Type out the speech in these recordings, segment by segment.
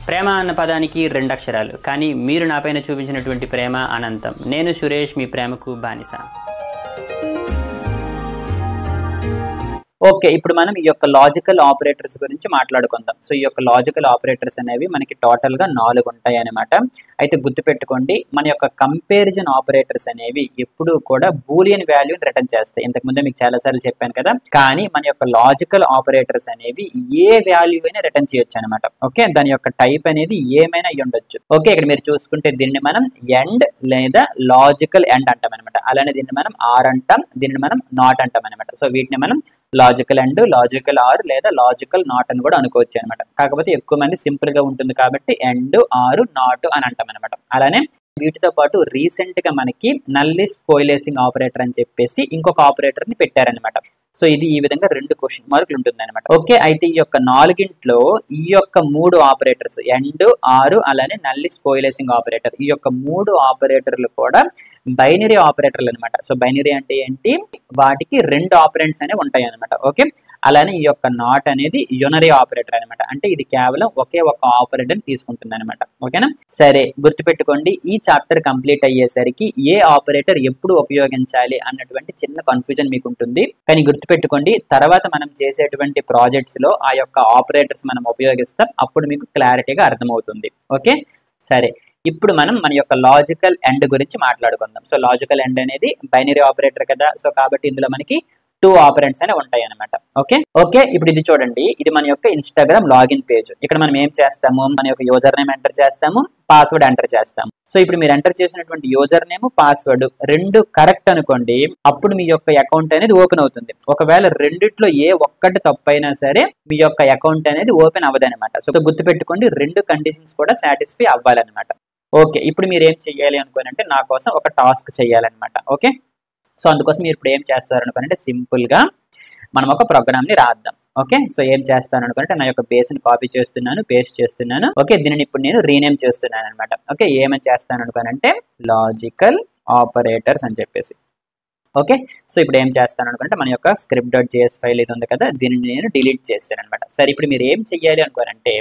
ప్రేమ అన్న పదానికి రెండు అక్షరాలు, కానీ మీరు నాపైన చూపించినటువంటి ప్రేమ అనంతం. నేను సురేష్, మీ ప్రేమకు బానిస. ఓకే, ఇప్పుడు మనం ఈ యొక్క లాజికల్ ఆపరేటర్స్ గురించి మాట్లాడుకుందాం. సో ఈ యొక్క లాజికల్ ఆపరేటర్స్ అనేవి మనకి టోటల్గా 4 ఉంటాయి అన్నమాట. అయితే గుర్తుపెట్టుకోండి, మన యొక్క కంపారిజన్ ఆపరేటర్స్ అనేవి ఎప్పుడూ కూడా బూలియన్ వాల్యూని రిటర్న్ చేస్తాయి. ఇంతకుముందే మీకు చాలాసార్లు చెప్పాను కదా. కానీ మన యొక్క లాజికల్ ఆపరేటర్స్ అనేవి ఏ వాల్యూ అయినా రిటర్న్ చేయొచ్చు అనమాట. ఓకే, దాని యొక్క టైప్ అనేది ఏమైనా ఉండొచ్చు. ఓకే, ఇక్కడ మీరు చూసుకుంటే దీన్ని మనం ఎండ్ లేదా లాజికల్ ఎండ్ అంటాం అనమాట. అలానే దీన్ని మనం ఆర్ అంటాం, దీన్ని మనం నాట్ అంటాం అనమాట. సో వీటిని మనం లాజికల్ అండ్, లాజికల్ ఆర్ లేదా లాజికల్ నాట్ అని కూడా అనుకోవచ్చు అనమాట. కాకపోతే ఎక్కువ మంది సింపుల్ గా ఉంటుంది కాబట్టి ఎండ్, ఆరు, నాట్ అని అంటాం అనమాట. అలానే వీటితో పాటు రీసెంట్ గా మనకి నల్లిస్ కోయిలేసింగ్ ఆపరేటర్ అని చెప్పేసి ఇంకొక ఆపరేటర్ ని పెట్టారనమాట. సో ఇది ఈ విధంగా 2 క్వశ్చన్ మార్కులు ఉంటుంది అనమాట. ఓకే, అయితే ఈ యొక్క 4గింట్లో ఈ యొక్క 3 ఆపరేటర్స్ ఎండ్, ఆరు, అలానే నల్లిస్ కోయిలేసింగ్ ఆపరేటర్, ఈ యొక్క 3 ఆపరేటర్లు కూడా బైనరీ ఆపరేటర్లు అనమాట. సో బైనరీ అంటే ఏంటి, వాటికి 2 ఆపరెంట్స్ అనేవి ఉంటాయి అనమాట. ఓకే, అలానే ఈ యొక్క నాట్ అనేది యునరీ ఆపరేటర్ అనమాట. అంటే ఇది కేవలం ఒకే ఒక ఆపరేటర్ తీసుకుంటుంది అనమాట. ఓకేనా, సరే గుర్తుపెట్టుకోండి. ఈ చాప్టర్ కంప్లీట్ అయ్యేసరికి ఏ ఆపరేటర్ ఎప్పుడు ఉపయోగించాలి అన్నటువంటి చిన్న కన్ఫ్యూజన్ మీకు ఉంటుంది. కానీ గుర్తుపెట్టుకోండి, తర్వాత మనం చేసేటువంటి ప్రాజెక్ట్స్ లో ఆ యొక్క ఆపరేటర్స్ మనం ఉపయోగిస్తాం, అప్పుడు మీకు క్లారిటీగా అర్థమవుతుంది. ఓకే, సరే ఇప్పుడు మనం మన యొక్క లాజికల్ ఎండ్ గురించి మాట్లాడుకుందాం. సో లాజికల్ ఎండ్ అనేది బైనరీ ఆపరేటర్ కదా. సో కాబట్టి ఇందులో మనకి 2 ఆపరెంట్స్ అనే ఉంటాయి అనమాట. ఓకే, ఇప్పుడు ఇది చూడండి, ఇది మన యొక్క ఇన్స్టాగ్రామ్ లాగిన్ పేజ్. ఇక్కడ మనం ఏం చేస్తాము, మన యొక్క యూజర్ నేమ్ ఎంటర్ చేస్తాము, పాస్వర్డ్ ఎంటర్ చేస్తాము. సో ఇప్పుడు మీరు ఎంటర్ చేసినటువంటి యూజర్ నేమ్, పాస్వర్డ్ 2 కరెక్ట్ అనుకోండి, అప్పుడు మీ యొక్క అకౌంట్ అనేది ఓపెన్ అవుతుంది. ఒకవేళ రెండిట్లో ఏ ఒక్కటి తప్పైనా సరే మీ యొక్క అకౌంట్ అనేది ఓపెన్ అవ్వదు అనమాట. సో గుర్తుపెట్టుకోండి, 2 కండిషన్స్ కూడా సాటిస్ఫై అవ్వాలన్నమాట. ఓకే, ఇప్పుడు మీరు ఏం చెయ్యాలి అనుకోనంటే నా కోసం ఒక టాస్క్ చేయాలన్నమాట. ఓకే, సో అందుకోసం మీరు ఇప్పుడు ఏం చేస్తారు అనుకోనంటే సింపుల్ గా మనం ఒక ప్రోగ్రామ్ ని రాద్దాం. ఓకే, సో ఏం చేస్తాను అనుకుంటే నా యొక్క బేస్ ని కాపీ చేస్తున్నాను, పేస్ట్ చేస్తున్నాను. ఓకే, దీనిని ఇప్పుడు నేను రీనేమ్ చేస్తున్నాను అనమాట. ఓకే, ఏమని చేస్తాను అనుకోనంటే లాజికల్ ఆపరేటర్స్ అని చెప్పేసి. ఓకే, సో ఇప్పుడు ఏం చేస్తాను అనుకుంటే మన యొక్క script.js ఫైల్ ఇది ఉంది కదా, దీనిని నేను డిలీట్ చేస్తాను అనమాట. సరే ఇప్పుడు మీరు ఏం చెయ్యాలి అనుకోనంటే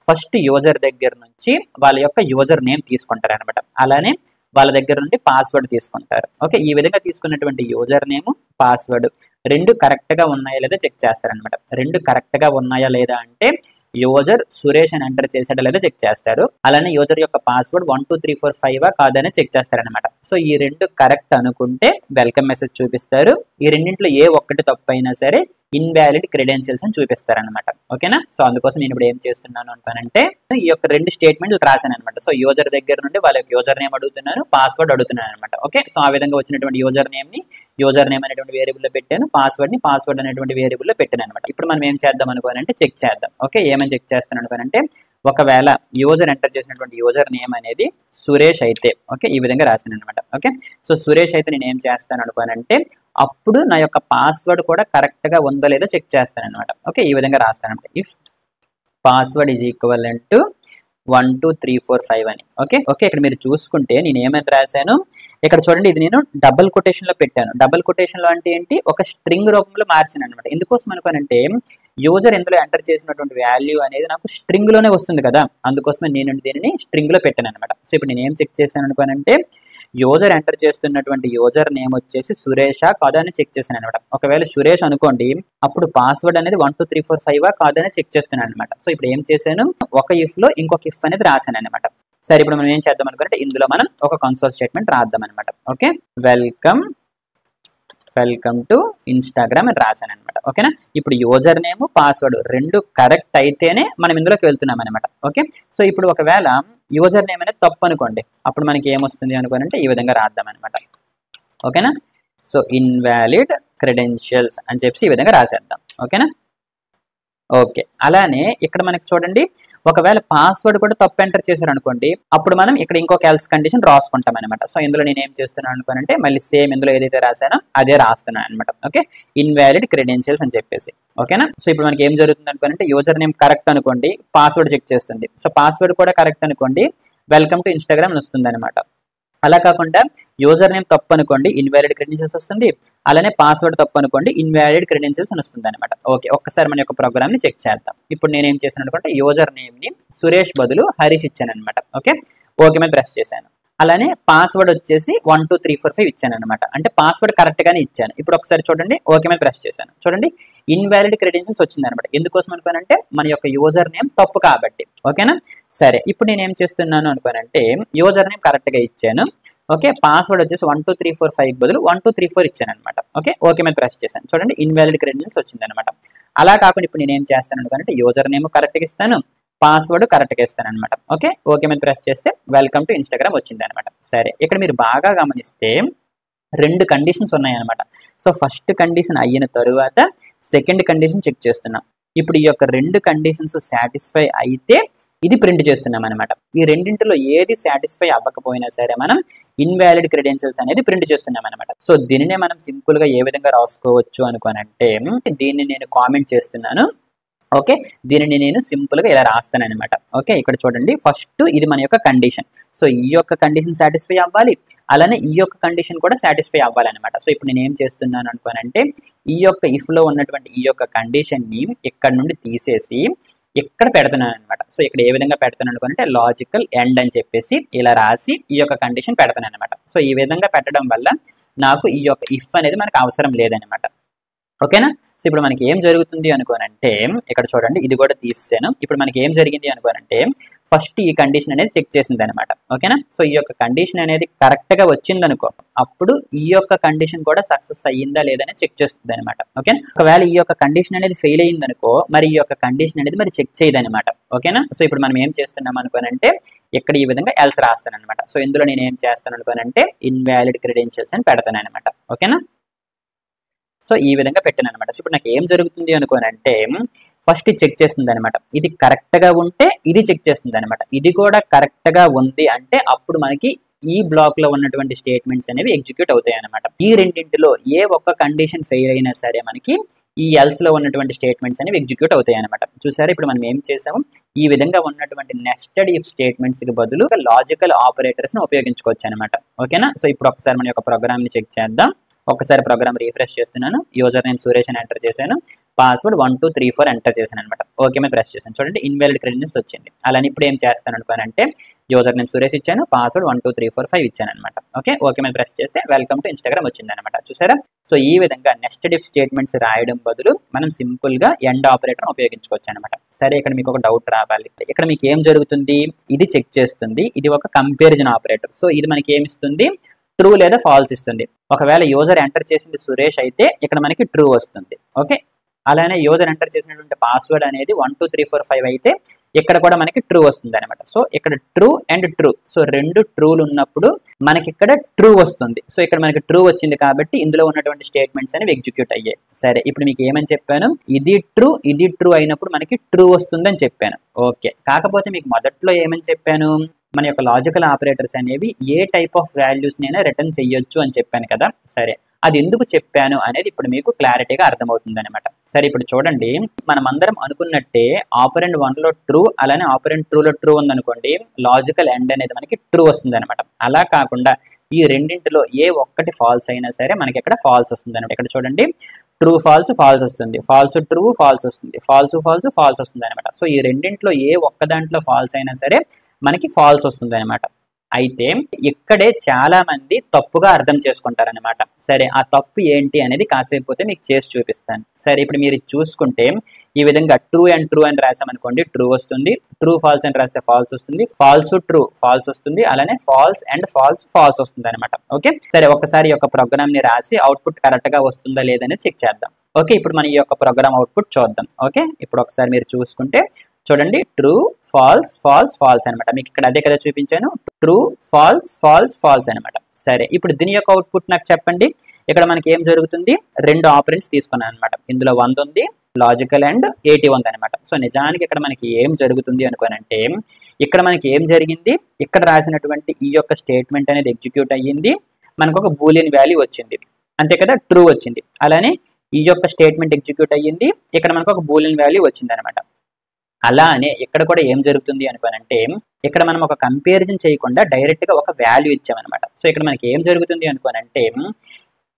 ఫస్ట్ యూజర్ దగ్గర నుంచి వాళ్ళ యొక్క యూజర్ నేమ్ తీసుకుంటారు అనమాట. అలానే వాళ్ళ దగ్గర నుండి పాస్వర్డ్ తీసుకుంటారు. ఓకే, ఈ విధంగా తీసుకున్నటువంటి యూజర్ నేమ్, పాస్వర్డ్ 2 కరెక్ట్ గా ఉన్నాయా లేదా చెక్ చేస్తారనమాట. 2 కరెక్ట్ గా ఉన్నాయా లేదా అంటే యూజర్ సురేష్ అని ఎంటర్ చేసాడా లేదా చెక్ చేస్తారు. అలానే యూజర్ యొక్క పాస్వర్డ్ 1 2 3 4 5 కాదని చెక్ చేస్తారనమాట. సో ఈ 2 కరెక్ట్ అనుకుంటే వెల్కమ్ మెసేజ్ చూపిస్తారు. ఈ రెండింటిలో ఏ ఒక్కటి తప్పు అయినా సరే ఇన్వాలిడ్ క్రెడెన్షియల్స్ అని చూపిస్తారనమాట. ఓకేనా, సో అందుకోసం నేను ఇప్పుడు ఏం చేస్తున్నాను అంటానంటే ఈ యొక్క 2 స్టేట్మెంట్లు రాశాను అనమాట. సో యూజర్ దగ్గర నుండి వాళ్ళ యొక్క యూజర్ నేమ్ అడుగుతున్నాను, పాస్వర్డ్ అడుగుతున్నాను అనమాట. ఓకే, సో ఆ విధంగా వచ్చినటువంటి యూజర్ నేమ్ అనేటువంటి వేరియబుల్ లో పెట్టాను, పాస్వర్డ్ అనేటువంటి వేరియబుల్ లో పెట్టాను అనమాట. ఇప్పుడు మనం ఏం చేద్దాం అనుకోనంటే చెక్ చేద్దాం. ఓకే, ఏమని చెక్ చేస్తాను అనుకోనంటే ఒకవేళ యూజర్ ఎంటర్ చేసినటువంటి యూజర్ నేమ్ అనేది సురేష్ అయితే, ఓకే ఈ విధంగా రాశాను అనమాట. ఓకే, సో సురేష్ అయితే నేను ఏం చేస్తాను అనుకోనంటే అప్పుడు నా యొక్క పాస్వర్డ్ కూడా కరెక్ట్ గా ఉందో లేదో చెక్ చేస్తాను అనమాట. ఓకే, ఈ విధంగా రాస్తాను అనమాట. If password is equal to 1 2 3 4 5 అని. ఓకే, ఇక్కడ మీరు చూసుకుంటే నేను ఏమని రాశాను, ఇక్కడ చూడండి ఇది నేను డబుల్ కొటేషన్ లో పెట్టాను. డబుల్ కొటేషన్ లో అంటే ఏంటి, ఒక స్ట్రింగ్ రూపంలో మార్చాను అనమాట. ఎందుకోసం అనుకోనంటే యూజర్ ఇందులో ఎంటర్ చేసినటువంటి వాల్యూ అనేది నాకు స్ట్రింగ్ లోనే వస్తుంది కదా, అందుకోసమే నేను దీనిని స్ట్రింగ్ లో పెట్టాను అనమాట. సో ఇప్పుడు నేను ఏం చెక్ చేశాను అనుకోనంటే యూజర్ ఎంటర్ చేస్తున్నటువంటి యూజర్ నేమ్ వచ్చేసి సురేషా కాదా అని చెక్ చేశాను అనమాట. ఒకవేళ సురేష్ అనుకోండి, అప్పుడు పాస్వర్డ్ అనేది 1 2 3 4 5 కాదని చెక్ చేస్తున్నాను అనమాట. సో ఇప్పుడు ఏం చేశాను, ఒక ఇఫ్ లో ఇంకొక ఇఫ్ అనేది రాశాను అనమాట. సరే ఇప్పుడు మనం ఏం చేద్దాం అనుకుంటే ఇందులో మనం ఒక కన్సోల్ స్టేట్మెంట్ రాద్దాం అనమాట. ఓకే, వెల్కమ్ టు ఇన్స్టాగ్రామ్ అని రాశాను అనమాట. ఓకేనా, ఇప్పుడు యూజర్ నేమ్, పాస్వర్డ్ 2 కరెక్ట్ అయితేనే మనం ఇందులోకి వెళ్తున్నాం అనమాట. ఓకే, సో ఇప్పుడు ఒకవేళ యూజర్ నేమ్ అనేది తప్పు అనుకోండి, అప్పుడు మనకి ఏమొస్తుంది అనుకోనంటే ఈ విధంగా రాద్దాం అనమాట. ఓకేనా, సో ఇన్వాలిడ్ క్రెడెన్షియల్స్ అని చెప్పి ఈ విధంగా రాసేద్దాం. ఓకేనా, ఓకే అలానే ఇక్కడ మనకి చూడండి ఒకవేళ పాస్వర్డ్ కూడా తప్పు ఎంటర్ చేశారు అనుకోండి, అప్పుడు మనం ఇక్కడ ఇంకొక ఎల్స్ కండిషన్ రాసుకుంటాం అనమాట. సో ఇందులో నేను ఏం చేస్తున్నాను అనుకోనంటే మళ్ళీ సేమ్ ఇందులో ఏదైతే రాశానో అదే రాస్తున్నాను అనమాట. ఓకే, ఇన్వాలిడ్ క్రెడెన్షియల్స్ అని చెప్పేసి. ఓకేనా, సో ఇప్పుడు మనకి ఏం జరుగుతుంది అనుకోనంటే యూజర్ నేమ్ కరెక్ట్ అనుకోండి, పాస్వర్డ్ చెక్ చేస్తుంది. సో పాస్వర్డ్ కూడా కరెక్ట్ అనుకోండి, వెల్కమ్ టు ఇన్స్టాగ్రామ్ వస్తుంది అనమాట. అలా కాకుండా యూజర్ నేమ్ తప్పు అనుకోండి ఇన్వాలిడ్ క్రెడెన్షియల్స్ వస్తుంది, అలానే పాస్వర్డ్ తప్పు అనుకోండి ఇన్వాలిడ్ క్రెడెన్షియల్స్ అని వస్తుంది అనమాట. ఓకే, ఒక్కసారి మన యొక్క ప్రోగ్రామ్ ని చెక్ చేద్దాం. ఇప్పుడు నేను ఏం చేశాను అనుకుంటే యూజర్ నేమ్ ని సురేష్ బదులు హరీష్ ఇచ్చాను అనమాట. ఓకే, ఓకే మీద ప్రెస్ చేశాను. అలానే పాస్వర్డ్ వచ్చేసి 12345 ఇచ్చాను అనమాట. అంటే పాస్వర్డ్ కరెక్ట్ గానే ఇచ్చాను. ఇప్పుడు ఒకసారి చూడండి, ఓకే మీద ప్రెస్ చేశాను. చూడండి ఇన్వాలిడ్ క్రెడెన్షియల్స్ వచ్చింది అనమాట. ఎందుకోసం అనుకోనంటే మన యొక్క యూజర్ నేమ్ తప్పు కాబట్టి. ఓకేనా, సరే ఇప్పుడు నేను ఏం చేస్తున్నాను అనుకోనంటే యూజర్ నేమ్ కరెక్ట్ గా ఇచ్చాను. ఓకే, పాస్వర్డ్ వచ్చేసి 12345 బదులు 1234 ఇచ్చాను అనమాట. ఓకే, ఓకే మీద ప్రెస్ చేశాను. చూడండి ఇన్వాలిడ్ క్రెడెన్షియల్స్ వచ్చింది అనమాట. అలా కాకుండా ఇప్పుడు నేను ఏం చేస్తాను అనుకోనంటే యూజర్ నేమ్ కరెక్ట్ గా ఇస్తాను, పాస్వర్డ్ కరెక్ట్గా ఇస్తాను అనమాట. ఓకే, ఓకే మీద ప్రెస్ చేస్తే వెల్కమ్ టు ఇన్స్టాగ్రామ్ వచ్చింది అనమాట. సరే ఇక్కడ మీరు బాగా గమనిస్తే 2 కండిషన్స్ ఉన్నాయన్నమాట. సో ఫస్ట్ కండిషన్ అయిన తరువాత సెకండ్ కండిషన్ చెక్ చేస్తున్నాం. ఇప్పుడు ఈ యొక్క 2 కండిషన్స్ సాటిస్ఫై అయితే ఇది ప్రింట్ చేస్తున్నాం అనమాట. ఈ రెండింటిలో ఏది సాటిస్ఫై అవ్వకపోయినా సరే మనం ఇన్వాలిడ్ క్రెడెన్షియల్స్ అనేది ప్రింట్ చేస్తున్నాం అనమాట. సో దీనినే మనం సింపుల్ గా ఏ విధంగా రాసుకోవచ్చు అనుకోనంటే దీన్ని నేను కామెంట్ చేస్తున్నాను. ఓకే, దీనిని నేను సింపుల్ గా ఇలా రాస్తాను అనమాట. ఓకే, ఇక్కడ చూడండి ఫస్ట్ ఇది మన యొక్క కండిషన్. సో ఈ యొక్క కండిషన్ సాటిస్ఫై అవ్వాలి, అలానే ఈ యొక్క కండిషన్ కూడా సాటిస్ఫై అవ్వాలన్నమాట. సో ఇప్పుడు నేను ఏం చేస్తున్నాను అనుకోనంటే ఈ యొక్క ఇఫ్ లో ఉన్నటువంటి ఈ యొక్క కండిషన్ ని ఇక్కడ నుండి తీసేసి ఇక్కడ పెడుతున్నాను అనమాట. సో ఇక్కడ ఏ విధంగా పెడతాను అనుకోనంటే లాజికల్ ఎండ్ అని చెప్పేసి ఇలా రాసి ఈ యొక్క కండిషన్ పెడతాను అనమాట. సో ఈ విధంగా పెట్టడం వల్ల నాకు ఈ యొక్క ఇఫ్ అనేది మనకు అవసరం లేదనమాట. ఓకేనా, సో ఇప్పుడు మనకి ఏం జరుగుతుంది అనుకోనంటే ఇక్కడ చూడండి ఇది కూడా తీసాను. ఇప్పుడు మనకి ఏం జరిగింది అనుకోనంటే ఫస్ట్ ఈ కండిషన్ అనేది చెక్ చేసింది అనమాట. ఓకేనా, సో ఈ యొక్క కండిషన్ అనేది కరెక్ట్ గా వచ్చింది అనుకో అప్పుడు ఈ యొక్క కండిషన్ కూడా సక్సెస్ అయ్యిందా లేదని చెక్ చేస్తుంది అనమాట. ఓకేనా, ఒకవేళ ఈ యొక్క కండిషన్ అనేది ఫెయిల్ అయ్యింది అనుకో మరి ఈ యొక్క కండిషన్ అనేది మరి చెక్ చేయదు అనమాట. ఓకేనా, సో ఇప్పుడు మనం ఏం చేస్తున్నాం అనుకోనంటే ఇక్కడ ఈ విధంగా ఎల్స్ రాస్తాను అనమాట. సో ఇందులో నేను ఏం చేస్తాను అనుకోనంటే ఇన్వాలిడ్ క్రెడెన్షియల్స్ అని పెడతాను అనమాట. ఓకేనా, సో ఈ విధంగా పెట్టాను అనమాట. సో ఇప్పుడు నాకు ఏం జరుగుతుంది అనుకోనంటే ఫస్ట్ చెక్ చేస్తుంది అనమాట. ఇది కరెక్ట్ గా ఉంటే ఇది చెక్ చేస్తుంది అనమాట. ఇది కూడా కరెక్ట్ గా ఉంది అంటే అప్పుడు మనకి ఈ బ్లాక్ లో ఉన్నటువంటి స్టేట్మెంట్స్ అనేవి ఎగ్జిక్యూట్ అవుతాయి అనమాట. ఈ రెండింటిలో ఏ ఒక్క కండిషన్ ఫెయిల్ అయినా సరే మనకి ఈ ఎల్స్ లో ఉన్నటువంటి స్టేట్మెంట్స్ అనేవి ఎగ్జిక్యూట్ అవుతాయి అనమాట. చూసారా ఇప్పుడు మనం ఏం చేసాము ఈ విధంగా ఉన్నటువంటి నెస్టెడ్ ఇఫ్ స్టేట్మెంట్స్ కి బదులు లాజికల్ ఆపరేటర్స్ ని ఉపయోగించుకోవచ్చు అనమాట. ఓకేనా, సో ఇప్పుడు ఒకసారి మన యొక్క ప్రోగ్రామ్ ని చెక్ చేద్దాం. ఒకసారి ప్రోగ్రామ్ రీఫ్రెష్ చేస్తున్నాను. యూజర్ నేమ్ సురేష్ అని ఎంటర్ చేశాను, పాస్వర్డ్ 1234 ఎంటర్ చేశాను అనమాట. ఓకే మీద ప్రెస్ చేశాను. చూడండి ఇన్వాలిడ్ క్రెడెన్షియల్స్ వచ్చింది. అలానే ఇప్పుడు ఏం చేస్తాను అనుకోనంటే యూజర్ నేమ్ సురేష్ ఇచ్చాను, పాస్వర్డ్ 12345 ఇచ్చాను అనమాట. ఓకే మీద ప్రెస్ చేస్తే వెల్కమ్ టు ఇన్స్టాగ్రామ్ వచ్చింది అనమాట. చూసారా, సో ఈ విధంగా నెస్టెడ్ ఇఫ్ స్టేట్మెంట్స్ రాయడం బదులు మనం సింపుల్ గా ఎండ్ ఆపరేటర్ ఉపయోగించుకోవచ్చు అనమాట. సరే ఇక్కడ మీకు ఒక డౌట్ రావాలి. ఇక్కడ మీకు ఏం జరుగుతుంది ఇది చెక్ చేస్తుంది, ఇది ఒక కంపారిజన్ ఆపరేటర్. సో ఇది మనకి ఏమి ఇస్తుంది ట్రూ లేదా ఫాల్స్ ఇస్తుంది. ఒకవేళ యూజర్ ఎంటర్ చేసింది సురేష్ అయితే ఇక్కడ మనకి ట్రూ వస్తుంది. ఓకే, అలానే యూజర్ ఎంటర్ చేసినటువంటి పాస్వర్డ్ అనేది 12345 అయితే ఇక్కడ కూడా మనకి ట్రూ వస్తుంది అనమాట. సో ఇక్కడ ట్రూ అండ్ ట్రూ, సో 2 ట్రూలు ఉన్నప్పుడు మనకి ఇక్కడ ట్రూ వస్తుంది. సో ఇక్కడ మనకి ట్రూ వచ్చింది కాబట్టి ఇందులో ఉన్నటువంటి స్టేట్మెంట్స్ అనేవి ఎగ్జిక్యూట్ అయ్యాయి. సరే ఇప్పుడు మీకు ఏమని చెప్పాను ఇది ట్రూ అయినప్పుడు మనకి ట్రూ వస్తుంది అని చెప్పాను. ఓకే, కాకపోతే మీకు మొదట్లో ఏమని చెప్పాను మన యొక్క లాజికల్ ఆపరేటర్స్ అనేవి ఏ టైప్ ఆఫ్ వాల్యూస్ నైనా రిటర్న్ చేయొచ్చు అని చెప్పాను కదా. సరే అది ఎందుకు చెప్పాను అనేది ఇప్పుడు మీకు క్లారిటీగా అర్థమవుతుంది అనమాట. సరే ఇప్పుడు చూడండి మనం అందరం అనుకున్నట్టే ఆపరెండ్ 1 లో ట్రూ అలానే ఆపరెండ్ 2 లో ట్రూ ఉందనుకోండి లాజికల్ ఎండ్ అనేది మనకి ట్రూ వస్తుంది అనమాట. అలా కాకుండా ఈ రెండింటిలో ఏ ఒక్కటి ఫాల్స్ అయినా సరే మనకి ఇక్కడ ఫాల్స్ వస్తుంది అనమాట. ఇక్కడ చూడండి ట్రూ ఫాల్స్ వస్తుంది, ఫాల్స్ ట్రూ ఫాల్స్ వస్తుంది, ఫాల్స్ వస్తుంది అనమాట. సో ఈ రెండింటిలో ఏ ఒక్క దాంట్లో ఫాల్స్ అయినా సరే మనకి ఫాల్స్ వస్తుంది అనమాట. అయితే ఇక్కడే చాలా మంది తప్పుగా అర్థం చేసుకుంటారనమాట. సరే ఆ తప్పు ఏంటి అనేది కాసేపు పోతే మీకు చేసి చూపిస్తాను. సరే ఇప్పుడు మీరు చూసుకుంటే ఈ విధంగా ట్రూ అండ్ ట్రూ అని రాసామనుకోండి ట్రూ వస్తుంది, ట్రూ ఫాల్స్ అని రాస్తే ఫాల్స్ వస్తుంది, ఫాల్స్ ట్రూ ఫాల్స్ వస్తుంది, అలానే ఫాల్స్ అండ్ ఫాల్స్ వస్తుంది అనమాట. ఓకే, సరే ఒకసారి ఈ యొక్క ప్రోగ్రామ్ ని రాసి అవుట్పుట్ కరెక్ట్ గా వస్తుందా లేదని చెక్ చేద్దాం. ఓకే, ఇప్పుడు మన ఈ యొక్క ప్రోగ్రామ్ అవుట్పుట్ చూద్దాం. ఓకే, ఇప్పుడు ఒకసారి మీరు చూసుకుంటే చూడండి ట్రూ ఫాల్స్ అనమాట. మీకు ఇక్కడ అదే కదా చూపించాను ట్రూ ఫాల్స్ అనమాట. సరే ఇప్పుడు దీని యొక్క అవుట్పుట్ నాకు చెప్పండి. ఇక్కడ మనకి ఏం జరుగుతుంది 2 ఆపరెంట్స్ తీసుకున్నాను అనమాట. ఇందులో 100 ఉంది లాజికల్ అండ్ 80 ఉంది అనమాట. సో నిజానికి ఇక్కడ మనకి ఏం జరుగుతుంది అనుకోనంటే ఇక్కడ మనకి ఏం జరిగింది ఇక్కడ రాసినటువంటి ఈ యొక్క స్టేట్మెంట్ అనేది ఎగ్జిక్యూట్ అయ్యింది, మనకు ఒక బూలియన్ వాల్యూ వచ్చింది అంతే కదా ట్రూ వచ్చింది. అలానే ఈ యొక్క స్టేట్మెంట్ ఎగ్జిక్యూట్ అయ్యింది, ఇక్కడ మనకు ఒక బూలియన్ వాల్యూ వచ్చింది అనమాట. అలానే ఇక్కడ కూడా ఏం జరుగుతుంది అనుకోనంటే ఇక్కడ మనం ఒక కంపారిజన్ చేయకుండా డైరెక్ట్ గా ఒక వాల్యూ ఇచ్చామన్నమాట. సో ఇక్కడ మనకి ఏం జరుగుతుంది అనుకోనంటే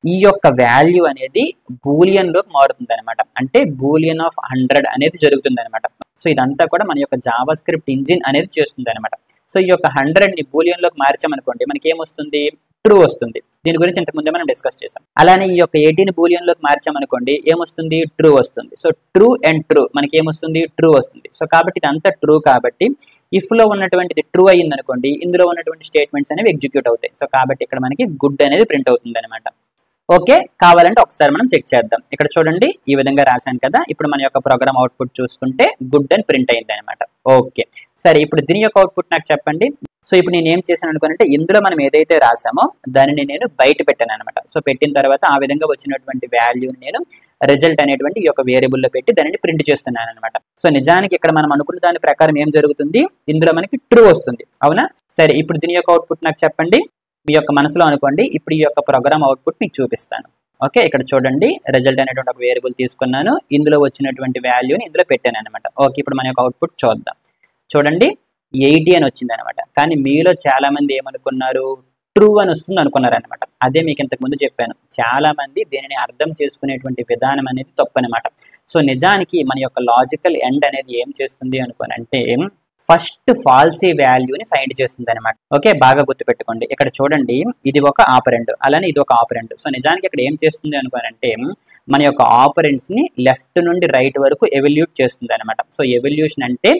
ఈ యొక్క వాల్యూ అనేది బూలియన్ లోకి మారుతుంది అనమాట. అంటే బూలియన్ ఆఫ్ 100 అనేది జరుగుతుంది అనమాట. సో ఇదంతా కూడా మన యొక్క జావా స్క్రిప్ట్ ఇంజిన్ అనేది చేస్తుంది అనమాట. సో ఈ యొక్క 100 ని బూలియన్ లోకి మార్చామనుకోండి మనకి ఏమొస్తుంది, ట్రూ వస్తుంది. దీని గురించి ఇంతకుముందే మనం డిస్కస్ చేసాం. అలానే ఈ యొక్క 18 బూలియన్ లోకి మార్చామనుకోండి ఏమొస్తుంది, ట్రూ వస్తుంది. సో ట్రూ అండ్ ట్రూ మనకి ఏమొస్తుంది, ట్రూ వస్తుంది. సో కాబట్టి ఇదంతా ట్రూ కాబట్టి ఇఫ్ లో ఉన్నటువంటిది ట్రూ అయ్యింది అనుకోండి ఇందులో ఉన్నటువంటి స్టేట్మెంట్స్ అనేవి ఎగ్జిక్యూట్ అవుతాయి. సో కాబట్టి ఇక్కడ మనకి గుడ్ అనేది ప్రింట్ అవుతుంది అనమాట. ఓకే, కావాలంటే ఒకసారి మనం చెక్ చేద్దాం. ఇక్కడ చూడండి ఈ విధంగా రాశాను కదా. ఇప్పుడు మన యొక్క ప్రోగ్రామ్ అవుట్పుట్ చూసుకుంటే గుడ్ అని ప్రింట్ అయింది అనమాట. ఓకే సరే, ఇప్పుడు దీని యొక్క అవుట్పుట్ నాకు చెప్పండి. సో ఇప్పుడు నేను ఏం చేశాను అనుకుంటే ఇందులో మనం ఏదైతే రాసామో దానిని నేను బయట పెట్టాను అనమాట. సో పెట్టిన తర్వాత ఆ విధంగా వచ్చినటువంటి వాల్యూని నేను రిజల్ట్ అనేటువంటి ఈ యొక్క వేరియబుల్లో పెట్టి దానిని ప్రింట్ చేస్తున్నాను అనమాట. సో నిజానికి ఇక్కడ మనం అనుకున్న దాని ప్రకారం ఏం జరుగుతుంది, ఇందులో మనకి ట్రూ వస్తుంది. అవునా? సరే, ఇప్పుడు దీని యొక్క అవుట్పుట్ నాకు చెప్పండి. మీ యొక్క మనసులో అనుకోండి. ఇప్పుడు ఈ యొక్క ప్రోగ్రామ్ అవుట్పుట్ మీకు చూపిస్తాను. ఓకే, ఇక్కడ చూడండి రిజల్ట్ అనేటువంటి ఒక వేరియబుల్ తీసుకున్నాను. ఇందులో వచ్చినటువంటి వాల్యూని ఇందులో పెట్టాను అనమాట. ఓకే, ఇప్పుడు మన యొక్క అవుట్పుట్ చూద్దాం. చూడండి 80 అని వచ్చింది అనమాట. కానీ మీలో చాలా మంది ఏమనుకున్నారు, ట్రూ అని వస్తుంది అనుకున్నారు అనమాట. అదే మీకు ఇంతకు ముందు చెప్పాను. చాలా మంది దీనిని అర్థం చేసుకునేటువంటి విధానం అనేది తప్పు అనమాట. సో నిజానికి మన యొక్క లాజికల్ ఎండ్ అనేది ఏం చేస్తుంది అనుకోనంటే ఫస్ట్ ఫాల్సీ వాల్యూని ఫైండ్ చేస్తుంది అనమాట. ఓకే, బాగా గుర్తుపెట్టుకోండి. ఇక్కడ చూడండి ఇది ఒక ఆపరెండ్, అలానే ఇది ఒక ఆపరెండ్. సో నిజానికి ఇక్కడ ఏం చేస్తుంది అనుకోనంటే మన యొక్క ఆపరెంట్స్ ని లెఫ్ట్ నుండి రైట్ వరకు ఎవల్యూట్ చేస్తుంది అనమాట. సో ఎవల్యూషన్ అంటే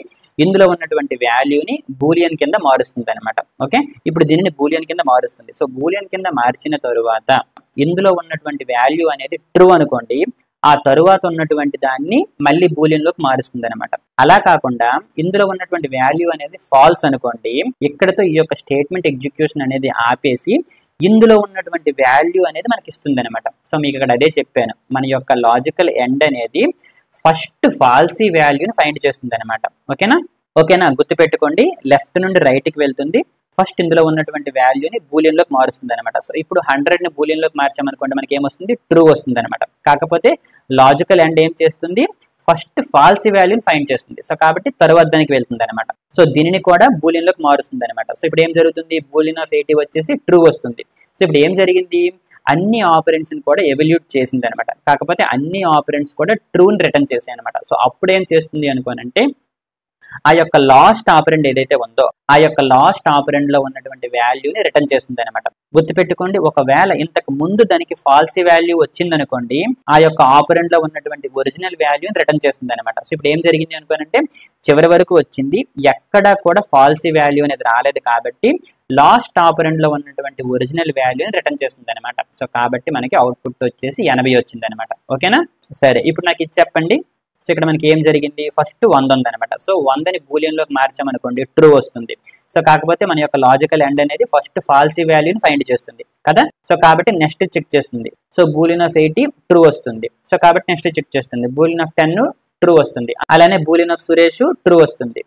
ఇందులో ఉన్నటువంటి వాల్యూని బూలియన్ కింద మారుస్తుంది అనమాట. ఓకే, ఇప్పుడు దీనిని బూలియన్ కింద మారుస్తుంది. సో బూలియన్ కింద మార్చిన తరువాత ఇందులో ఉన్నటువంటి వాల్యూ అనేది ట్రూ అనుకోండి, ఆ తరువాత ఉన్నటువంటి దాన్ని మళ్ళీ బూలియన్ లోకి మారుస్తుంది అనమాట. అలా కాకుండా ఇందులో ఉన్నటువంటి వాల్యూ అనేది ఫాల్స్ అనుకోండి, ఇక్కడతో ఈ యొక్క స్టేట్మెంట్ ఎగ్జిక్యూషన్ అనేది ఆపేసి ఇందులో ఉన్నటువంటి వాల్యూ అనేది మనకి ఇస్తుంది అనమాట. సో మీకు ఇక్కడ అదే చెప్పాను, మన యొక్క లాజికల్ ఎండ్ అనేది ఫస్ట్ ఫాల్సీ వాల్యూని ఫైండ్ చేస్తుంది అనమాట. ఓకేనా, గుర్తుపెట్టుకోండి. లెఫ్ట్ నుండి రైట్ కి వెళ్తుంది, ఫస్ట్ ఇందులో ఉన్నటువంటి వాల్యూని బూలియన్ లోకి మారుస్తుంది అనమాట. సో ఇప్పుడు 100 ని బూలియన్ లోకి మార్చామనుకోండి మనకి ఏమొస్తుంది, ట్రూ వస్తుంది అనమాట. కాకపోతే లాజికల్ ఎండ్ ఏం చేస్తుంది, ఫస్ట్ ఫాల్సీ వాల్యూని ఫైండ్ చేస్తుంది. సో కాబట్టి తరువాత దానికి వెళ్తుంది అనమాట. సో దీనిని కూడా బూలియన్ లోకి మారుస్తుంది అనమాట. సో ఇప్పుడు ఏం జరుగుతుంది, బూలియన్ ఆఫ్ 80 వచ్చేసి ట్రూ వస్తుంది. సో ఇప్పుడు ఏం జరిగింది, అన్ని ఆపరెంట్స్ ని కూడా ఎవల్యూట్ చేసింది అనమాట. కాకపోతే అన్ని ఆపరెంట్స్ కూడా ట్రూని రిటర్న్ చేసాయి అనమాట. సో అప్పుడు ఏం చేస్తుంది అనుకోనంటే ఆ యొక్క లాస్ట్ ఆపరెండ్ ఏదైతే ఉందో ఆ యొక్క లాస్ట్ ఆపరెండ్ లో ఉన్నటువంటి వాల్యూని రిటర్న్ చేస్తుంది అనమాట. గుర్తుపెట్టుకోండి, ఒకవేళ ఇంతకు ముందు దానికి ఫాల్సీ వాల్యూ వచ్చిందనుకోండి ఆ యొక్క ఆపరెండ్ లో ఉన్నటువంటి ఒరిజినల్ వాల్యూని రిటర్న్ చేస్తుంది అనమాట. సో ఇప్పుడు ఏం జరిగింది అనుకోనంటే చివరి వరకు వచ్చింది, ఎక్కడా కూడా ఫాల్సీ వాల్యూ అనేది రాలేదు కాబట్టి లాస్ట్ ఆపరెండ్ లో ఉన్నటువంటి ఒరిజినల్ వాల్యూని రిటర్న్ చేస్తుంది అనమాట. సో కాబట్టి మనకి అవుట్పుట్ వచ్చేసి 80 వచ్చింది అనమాట. ఓకేనా? సరే, ఇప్పుడు నాకు ఇది చెప్పండి. సో ఇక్కడ మనకి ఏం జరిగింది, ఫస్ట్ 100 ఉంది అనమాట. సో 100ని బూలియన్ లోకి మార్చామనుకోండి ట్రూ వస్తుంది. సో కాకపోతే మన యొక్క లాజికల్ ఎండ్ అనేది ఫస్ట్ ఫాల్సీ వాల్యూని ఫైండ్ చేస్తుంది కదా. సో కాబట్టి నెక్స్ట్ చెక్ చేస్తుంది. సో బూలియన్ ఆఫ్ 80 ట్రూ వస్తుంది. సో కాబట్టి నెక్స్ట్ చెక్ చేస్తుంది. బూలియన్ ఆఫ్ 10 ట్రూ వస్తుంది. అలానే బూలియన్ ఆఫ్ సురేష్ ట్రూ వస్తుంది.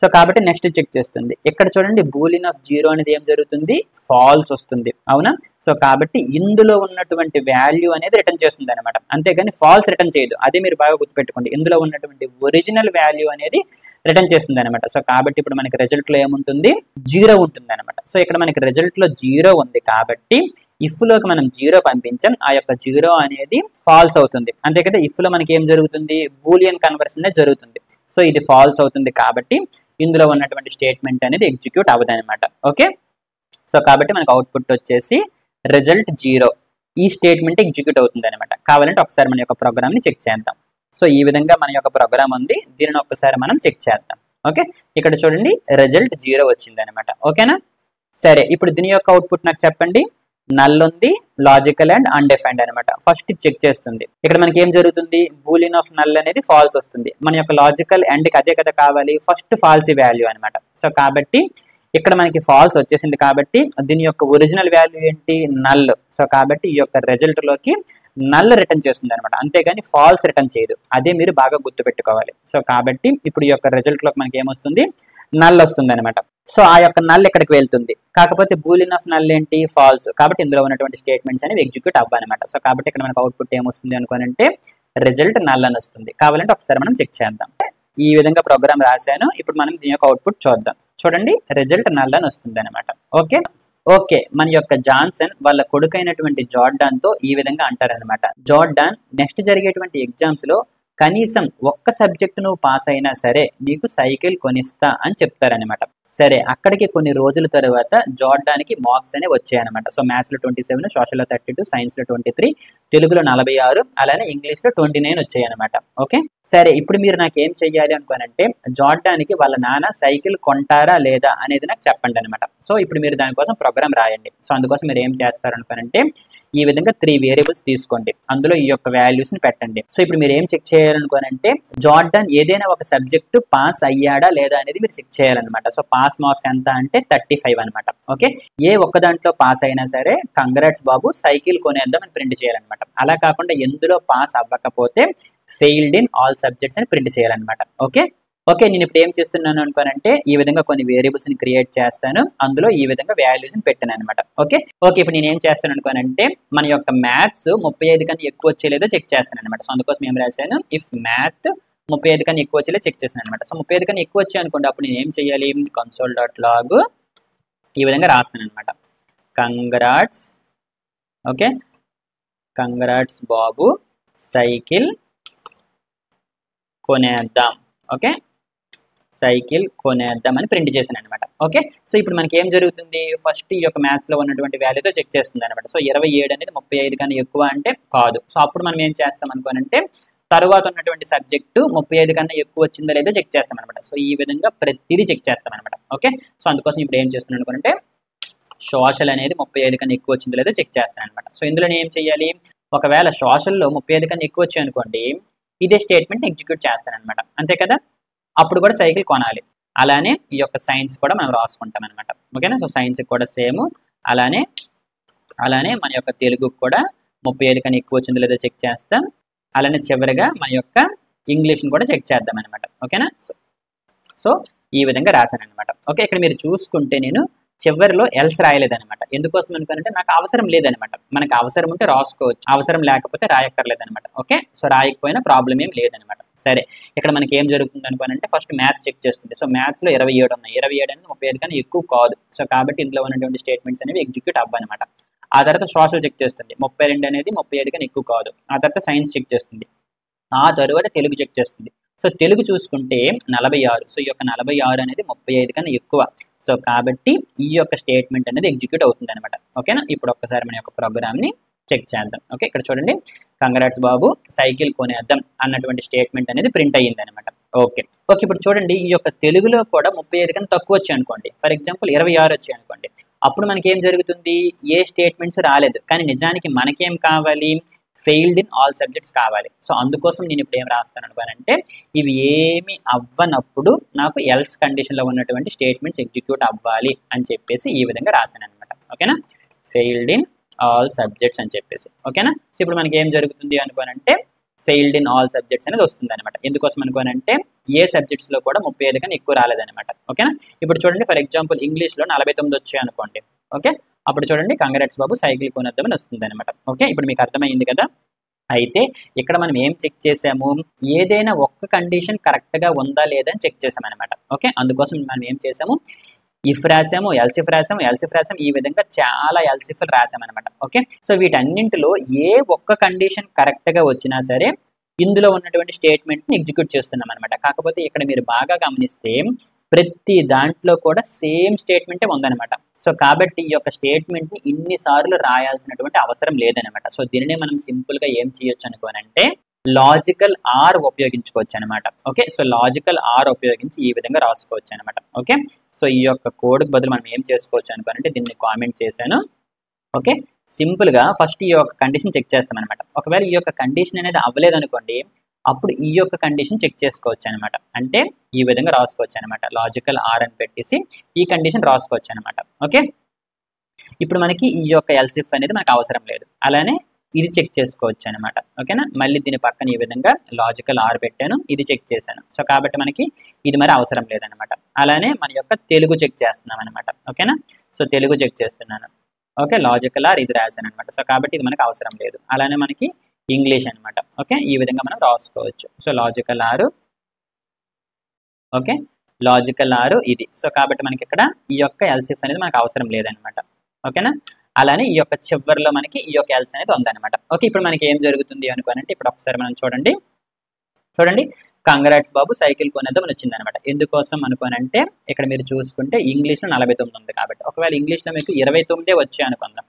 సో కాబట్టి నెక్స్ట్ చెక్ చేస్తుంది. ఇక్కడ చూడండి బూలియన్ ఆఫ్ 0 అనేది ఏం జరుగుతుంది, ఫాల్స్ వస్తుంది. అవునా? సో కాబట్టి ఇందులో ఉన్నటువంటి వాల్యూ అనేది రిటర్న్ చేస్తుంది అనమాట. అంతేగాని ఫాల్స్ రిటర్న్ చేయదు. అదే మీరు బాగా గుర్తుపెట్టుకోండి, ఇందులో ఉన్నటువంటి ఒరిజినల్ వాల్యూ అనేది రిటర్న్ చేస్తుంది అనమాట. సో కాబట్టి ఇప్పుడు మనకి రిజల్ట్ లో ఏముంటుంది, 0 ఉంటుంది అనమాట. సో ఇక్కడ మనకి రిజల్ట్ లో 0 ఉంది కాబట్టి ఇఫ్ లోకి మనం 0 పంపించాం, ఆ యొక్క 0 అనేది ఫాల్స్ అవుతుంది. అంతే కదా, ఇఫ్ లో మనకి ఏం జరుగుతుంది, బూలియన్ కన్వర్షన్ అనేది జరుగుతుంది. సో ఇది ఫాల్స్ అవుతుంది కాబట్టి ఇందులో ఉన్నటువంటి స్టేట్మెంట్ అనేది ఎగ్జిక్యూట్ అవ్వదు అనమాట. ఓకే, సో కాబట్టి మనకు అవుట్పుట్ వచ్చేసి రిజల్ట్ 0. ఈ స్టేట్మెంట్ ఎగ్జిక్యూట్ అవుతుంది అనమాట. కావాలంటే ఒకసారి మన యొక్క ప్రోగ్రామ్ ని చెక్ చేద్దాం. సో ఈ విధంగా మన యొక్క ప్రోగ్రామ్ ఉంది, దీనిని ఒకసారి మనం చెక్ చేద్దాం. ఓకే, ఇక్కడ చూడండి రిజల్ట్ 0 వచ్చింది అనమాట. ఓకేనా? సరే, ఇప్పుడు దీని యొక్క అవుట్పుట్ నాకు చెప్పండి. నల్ ఉంది, లాజికల్ అండ్ అన్డిఫైన్డ్ అనమాట. ఫస్ట్ చెక్ చేస్తుంది. ఇక్కడ మనకి ఏం జరుగుతుంది, బూలియన్ ఆఫ్ నల్ అనేది ఫాల్స్ వస్తుంది. మన యొక్క లాజికల్ అండ్ కి అదే కదా కావాలి, ఫస్ట్ ఫాల్సీ వాల్యూ అనమాట. సో కాబట్టి ఇక్కడ మనకి ఫాల్స్ వచ్చేసింది కాబట్టి దీని యొక్క ఒరిజినల్ వాల్యూ ఏంటి, నల్. సో కాబట్టి ఈ యొక్క రిజల్ట్ లోకి నల్ రిటర్న్ చేస్తుంది అనమాట. అంతేగాని ఫాల్స్ రిటర్న్ చేయదు. అదే మీరు బాగా గుర్తుపెట్టుకోవాలి. సో కాబట్టి ఇప్పుడు ఈ యొక్క రిజల్ట్ లోకి మనకి ఏమొస్తుంది, నల్ వస్తుంది అనమాట. సో ఆ యొక్క నల్ ఇక్కడికి వెళ్తుంది. కాకపోతే బూలియన్ ఆఫ్ నల్ ఏంటి, ఫాల్స్. కాబట్టి ఇందులో ఉన్నటువంటి స్టేట్మెంట్స్ అనేవి ఎగ్జిక్యూట్ అవ్వనమాట. సో కాబట్టి ఇక్కడ మనకు అవుట్పుట్ ఏమొస్తుంది అనుకోనంటే రిజల్ట్ నల్ అని వస్తుంది. కావాలంటే ఒకసారి మనం చెక్ చేద్దాం. ఈ విధంగా ప్రోగ్రామ్ రాశాను. ఇప్పుడు మనం దీని యొక్క అవుట్పుట్ చూద్దాం. చూడండి, రిజల్ట్ నల్ అని వస్తుంది అనమాట. ఓకే ఓకే మన యొక్క జాన్సన్ వాళ్ళ కొడుకైనటువంటి జార్డాన్ తో ఈ విధంగా అంటారనమాట. జార్డాన్ నెక్స్ట్ జరిగేటువంటి ఎగ్జామ్స్ లో కనీసం ఒక్క సబ్జెక్ట్ నువ్వు పాస్ అయినా సరే నీకు సైకిల్ కొనిస్తా అని చెప్తారనమాట. సరే, అక్కడికి కొన్ని రోజుల తర్వాత జార్డాన్కి మార్క్స్ అనేవి వచ్చాయన్నమాట. సో మ్యాథ్స్ లో 27, సోషల్ లో 32, సైన్స్ లో 23, తెలుగులో 46, అలానే ఇంగ్లీష్ లో 29 వచ్చాయి అనమాట. ఓకే సరే, ఇప్పుడు మీరు నాకు ఏం చెయ్యాలి అనుకోనంటే జార్డాన్కి వాళ్ళ నాన్న సైకిల్ కొంటారా లేదా అనేది నాకు చెప్పండి అనమాట. సో ఇప్పుడు మీరు దానికోసం ప్రోగ్రామ్ రాయండి. సో అందుకోసం మీరు ఏం చేస్తారు అనుకోనంటే ఈ విధంగా 3 వేరియబుల్స్ తీసుకోండి, అందులో ఈ యొక్క వాల్యూస్ ని పెట్టండి. సో ఇప్పుడు మీరు ఏం చెక్ చేయాలనుకోనంటే జార్డాన్ ఏదైనా ఒక సబ్జెక్టు పాస్ అయ్యాడా లేదా అనేది మీరు చెక్ చేయాలన్నమాట. సో పాస్ మార్క్స్ ఎంత అంటే 35 అనమాట. ఓకే, ఏ ఒక్క దాంట్లో పాస్ అయినా సరే కంగ్రాట్స్ బాబు సైకిల్ కొనేద్దాం అని ప్రింట్ చేయాలన్నమాట. అలా కాకుండా ఎందులో పాస్ అవ్వకపోతే ఫెయిల్డ్ ఇన్ ఆల్ సబ్జెక్ట్స్ అని ప్రింట్ చేయాలన్నమాట. ఓకే ఓకే నేను ఇప్పుడు ఏం చేస్తున్నాను అనుకోనంటే ఈ విధంగా కొన్ని వేరియబుల్స్ ని క్రియేట్ చేస్తాను, అందులో ఈ విధంగా వాల్యూస్ ని పెట్టాను అనమాట. ఓకే ఓకే ఇప్పుడు నేను ఏం చేస్తాను అనుకోనంటే మన యొక్క మ్యాథ్స్ 35 కన్నా ఎక్కువ వచ్చేలేదో చెక్ చేస్తాను అనమాట. సో అందుకోసం ఏం రాశాను, ఇఫ్ మ్యాథ్ 35 కన్నా ఎక్కువ వచ్చేలా చెక్ చేస్తాను అనమాట. సో 35 కన్నా ఎక్కువ వచ్చాయి అనుకోండి, అప్పుడు నేను ఏం చేయాలి, console.log ఈ విధంగా రాస్తాను అనమాట. కంగ్రాట్స్, ఓకే కంగ్రాట్స్ బాబు సైకిల్ కొనేద్దాం, ఓకే సైకిల్ కొనేద్దామని ప్రింట్ చేశాను అనమాట. ఓకే సో ఇప్పుడు మనకి ఏం జరుగుతుంది, ఫస్ట్ ఈ యొక్క మ్యాథ్స్ లో ఉన్నటువంటి వాల్యూతో చెక్ చేస్తుంది అనమాట. సో 27 అనేది 35 కన్నా ఎక్కువ అంటే కాదు. సో అప్పుడు మనం ఏం చేస్తాం అనుకోనంటే తర్వాత ఉన్నటువంటి సబ్జెక్టు 35 కన్నా ఎక్కువ వచ్చిందో లేదో చెక్ చేస్తాం అనమాట. సో ఈ విధంగా ప్రతిదీ చెక్ చేస్తాం అనమాట. ఓకే సో అందుకోసం ఇప్పుడు ఏం చేస్తున్నాను అనుకుంటే సోషల్ అనేది 35 కన్నా ఎక్కువ వచ్చిందో లేదో చెక్ చేస్తాను అనమాట. సో ఇందులో నేను ఏం చేయాలి, ఒకవేళ సోషల్లో 35 కన్నా ఎక్కువ వచ్చాయి అనుకోండి, ఇదే స్టేట్మెంట్ ఎగ్జిక్యూట్ చేస్తాను అనమాట. అంతే కదా, అప్పుడు కూడా సైకిల్ కొనాలి. అలానే ఈ యొక్క సైన్స్ కూడా మనం రాసుకుంటాం అనమాట. ఓకేనా, సో సైన్స్ కూడా సేమ్. అలానే మన యొక్క తెలుగుకు కూడా 35 కన్నా ఎక్కువ వచ్చిందో లేదో చెక్ చేస్తాం. అలానే చివరిగా మన యొక్క ఇంగ్లీష్ని కూడా చెక్ చేద్దాం అనమాట. ఓకేనా, సో ఈ విధంగా రాశాను అనమాట. ఓకే ఇక్కడ మీరు చూసుకుంటే నేను చివరిలో ఎల్స్ రాయలేదనమాట. ఎందుకోసం అనుకోనంటే నాకు అవసరం లేదనమాట. మనకి అవసరం ఉంటే రాసుకోవచ్చు, అవసరం లేకపోతే రాయక్కర్లేదనమాట. ఓకే సో రాయకపోయినా ప్రాబ్లం ఏం లేదనమాట. సరే, ఇక్కడ మనకి ఏం జరుగుతుంది అనుకోనంటే ఫస్ట్ మ్యాథ్స్ చెక్ చేస్తుంది. సో మ్యాథ్స్ లో 27 ఉన్నాయి, 27 అనేది 35 కన్నా ఎక్కువ కాదు. సో కాబట్టి ఇందులో ఉన్నటువంటి స్టేట్మెంట్స్ అనేవి ఎగ్జిక్యూట్ అవ్వనమాట. ఆ తర్వాత సోషల్ చెక్ చేస్తుంది, 32 అనేది 35 కన్నా ఎక్కువ కాదు. ఆ తర్వాత సైన్స్ చెక్ చేస్తుంది, ఆ తర్వాత తెలుగు చెక్ చేస్తుంది. సో తెలుగు చూసుకుంటే 46. సో ఈ యొక్క 46 అనేది 35 కన్నా ఎక్కువ. సో కాబట్టి ఈ యొక్క స్టేట్మెంట్ అనేది ఎగ్జిక్యూట్ అవుతుంది అనమాట. ఓకేనా, ఇప్పుడు ఒక్కసారి మన యొక్క ప్రోగ్రామ్ ని చెక్ చేద్దాం. ఓకే ఇక్కడ చూడండి, కంగ్రాట్స్ బాబు సైకిల్ కొనేద్దాం అన్నటువంటి స్టేట్మెంట్ అనేది ప్రింట్ అయ్యింది అనమాట. ఓకే ఓకే ఇప్పుడు చూడండి, ఈ యొక్క తెలుగులో కూడా 35 కన్నా తక్కువ వచ్చాయి అనుకోండి, ఫర్ ఎగ్జాంపుల్ 26 వచ్చాయి అనుకోండి, అప్పుడు మనకి ఏం జరుగుతుంది, ఏ స్టేట్మెంట్స్ రాలేదు. కానీ నిజానికి మనకేం కావాలి, ఫెయిల్డ్ ఇన్ ఆల్ సబ్జెక్ట్స్ కావాలి. సో అందుకోసం నేను ఇప్పుడు ఏం రాస్తాను అనుకోనంటే ఇవి ఏమి అవ్వనప్పుడు నాకు ఎల్స్ కండిషన్లో ఉన్నటువంటి స్టేట్మెంట్స్ ఎగ్జిక్యూట్ అవ్వాలి అని చెప్పేసి ఈ విధంగా రాశాను అనమాట. ఓకేనా, ఫెయిల్డ్ ఇన్ ఆల్ సబ్జెక్ట్స్ అని చెప్పేసి. ఓకేనా, సో ఇప్పుడు మనకి ఏం జరుగుతుంది అనుకోనంటే ఫెయిల్డ్ ఇన్ ఆల్ సబ్జెక్ట్స్ అనేది వస్తుంది అనమాట. ఎందుకోసం అనుకోనంటే ఏ సబ్జెక్ట్స్ లో కూడా 35 కన్నా ఎక్కువ రాలేదనమాట. ఓకేనా, ఇప్పుడు చూడండి ఫర్ ఎగ్జాంపుల్ ఇంగ్లీష్లో 49 వచ్చాయి అనుకోండి. ఓకే అప్పుడు చూడండి కంగ్రాట్స్ బాబు సైకిల్ కొనేద్దామని వస్తుంది అనమాట. ఓకే ఇప్పుడు మీకు అర్థమైంది కదా. అయితే ఇక్కడ మనం ఏం చెక్ చేసాము, ఏదైనా ఒక్క కండిషన్ కరెక్ట్ గా ఉందా లేదా అని చెక్ చేసాం అనమాట. ఓకే అందుకోసం మనం ఏం చేసాము, ఇఫ్ రాసాము, ఎల్సిఫ్ రాసాము, ఈ విధంగా చాలా ఎల్సిఫ్లు రాసామన్నమాట. ఓకే సో వీటన్నింటిలో ఏ ఒక్క కండిషన్ కరెక్ట్ గా వచ్చినా సరే ఇందులో ఉన్నటువంటి స్టేట్మెంట్ ని ఎగ్జిక్యూట్ చేస్తున్నాం అనమాట. కాకపోతే ఇక్కడ మీరు బాగా గమనిస్తే ప్రతి దాంట్లో కూడా సేమ్ స్టేట్మెంటే ఉందన్నమాట. సో కాబట్టి ఈ యొక్క స్టేట్మెంట్ ని ఇన్నిసార్లు రాయాల్సినటువంటి అవసరం లేదనమాట. సో దీనినే మనం సింపుల్ గా ఏం చేయొచ్చు అనుకోనంటే లాజికల్ ఆర్ ఉపయోగించుకోవచ్చు అనమాట. ఓకే సో లాజికల్ ఆర్ ఉపయోగించి ఈ విధంగా రాసుకోవచ్చు అనమాట. ఓకే సో ఈ యొక్క కోడ్ బదులు మనం ఏం చేసుకోవచ్చు అనుకోనంటే దీన్ని కామెంట్ చేశాను. ఓకే సింపుల్ గా ఫస్ట్ ఈ యొక్క కండిషన్ చెక్ చేస్తాం అనమాట. ఒకవేళ ఈ యొక్క కండిషన్ అనేది అవ్వలేదు అనుకోండి, అప్పుడు ఈ యొక్క కండిషన్ చెక్ చేసుకోవచ్చు అనమాట. అంటే ఈ విధంగా రాసుకోవచ్చు అనమాట, లాజికల్ ఆర్ అని పెట్టేసి ఈ కండిషన్ రాసుకోవచ్చు అనమాట. ఓకే ఇప్పుడు మనకి ఈ యొక్క ఎల్సిఫ్ అనేది మనకు అవసరం లేదు, అలానే ఇది చెక్ చేసుకోవచ్చు అనమాట. ఓకేనా మళ్ళీ దీని పక్కన ఈ విధంగా లాజికల్ ఆర్ పెట్టాను, ఇది చెక్ చేశాను. సో కాబట్టి మనకి ఇది మరి అవసరం లేదనమాట. అలానే మన యొక్క తెలుగు చెక్ చేస్తున్నాం అనమాట. ఓకేనా సో తెలుగు చెక్ చేస్తున్నాను. ఓకే లాజికల్ ఆర్ ఇది రాశాను అనమాట. సో కాబట్టి ఇది మనకు అవసరం లేదు. అలానే మనకి ఇంగ్లీష్ అనమాట. ఓకే ఈ విధంగా మనం రాసుకోవచ్చు. So logical are okay, logical are ఇది. సో కాబట్టి మనకి ఇక్కడ ఈ యొక్క ఎల్సిఫ్ అనేది మనకు అవసరం లేదనమాట. ఓకేనా, అలానే ఈ యొక్క చివరిలో మనకి ఈ యొక్క ఎల్స్ అనేది ఉందన్నమాట. ఓకే, ఇప్పుడు మనకి ఏం జరుగుతుంది అనుకోనంటే ఇప్పుడు ఒకసారి మనం చూడండి కంగ్రాట్స్ బాబు సైకిల్ కొనేద్దామని వచ్చింది అనమాట. ఎందుకోసం అనుకోనంటే ఇక్కడ మీరు చూసుకుంటే ఇంగ్లీష్లో 49 ఉంది కాబట్టి, ఒకవేళ ఇంగ్లీష్లో మీకు 29 వచ్చాయి అనుకుందాం.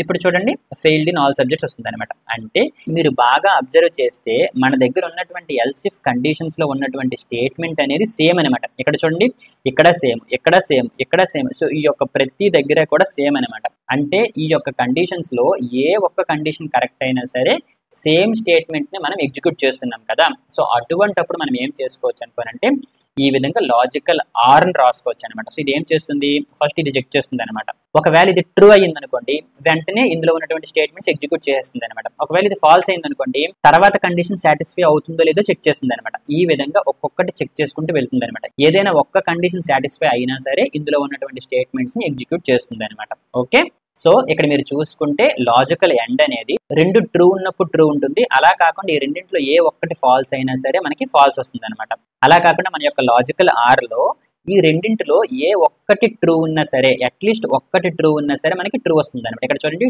ఇప్పుడు చూడండి ఫెయిల్డ్ ఇన్ ఆల్ సబ్జెక్ట్స్ వస్తుంది అనమాట. అంటే మీరు బాగా అబ్జర్వ్ చేస్తే మన దగ్గర ఉన్నటువంటి ఎల్సిఫ్ కండిషన్స్ లో ఉన్నటువంటి స్టేట్మెంట్ అనేది సేమ్ అనమాట. ఇక్కడ చూడండి ఇక్కడ సేమ్, ఇక్కడ సేమ్, ఇక్కడ సేమ్. సో ఈ యొక్క ప్రతి దగ్గర కూడా సేమ్ అనమాట. అంటే ఈ యొక్క కండిషన్స్ లో ఏ ఒక్క కండిషన్ కరెక్ట్ అయినా సరే సేమ్ స్టేట్మెంట్ ని మనం ఎగ్జిక్యూట్ చేస్తున్నాం కదా. సో అటువంటప్పుడు మనం ఏం చేసుకోవచ్చు అనుకోనంటే ఈ విధంగా లాజికల్ ఆర్ ని రాసుకోవచ్చు అనమాట. సో ఇది ఏం చేస్తుంది, ఫస్ట్ ఇది చెక్ చేస్తుంది అనమాట. ఒకవేళ ఇది ట్రూ అయ్యింది అనుకోండి, వెంటనే ఇందులో ఉన్నటువంటి స్టేట్మెంట్స్ ఎగ్జిక్యూట్ చేస్తుంది అనమాట. ఒకవేళ ఇది ఫాల్స్ అయింది అనుకోండి, తర్వాత కండిషన్ సాటిస్ఫై అవుతుందో లేదో చెక్ చేస్తుంది అనమాట. ఈ విధంగా ఒక్కొక్కటి చెక్ చేసుకుంటూ వెళ్తుంది అనమాట. ఏదైనా ఒక్క కండిషన్ సాటిస్ఫై అయినా సరే ఇందులో ఉన్నటువంటి స్టేట్మెంట్స్ ని ఎగ్జిక్యూట్ చేస్తుంది అనమాట. ఓకే, సో ఇక్కడ మీరు చూసుకుంటే లాజికల్ ఎండ్ అనేది రెండు ట్రూ ఉన్నప్పుడు ట్రూ ఉంటుంది. అలా కాకుండా ఈ రెండింటిలో ఏ ఒక్కటి ఫాల్స్ అయినా సరే మనకి ఫాల్స్ వస్తుంది అనమాట. అలా కాకుండా మన యొక్క లాజికల్ ఆర్ లో ఈ రెండింటిలో ఏ ఒక్కటి ట్రూ ఉన్నా సరే, అట్లీస్ట్ ఒక్కటి ట్రూ ఉన్నా సరే మనకి ట్రూ వస్తుంది అనమాట. ఇక్కడ చూడండి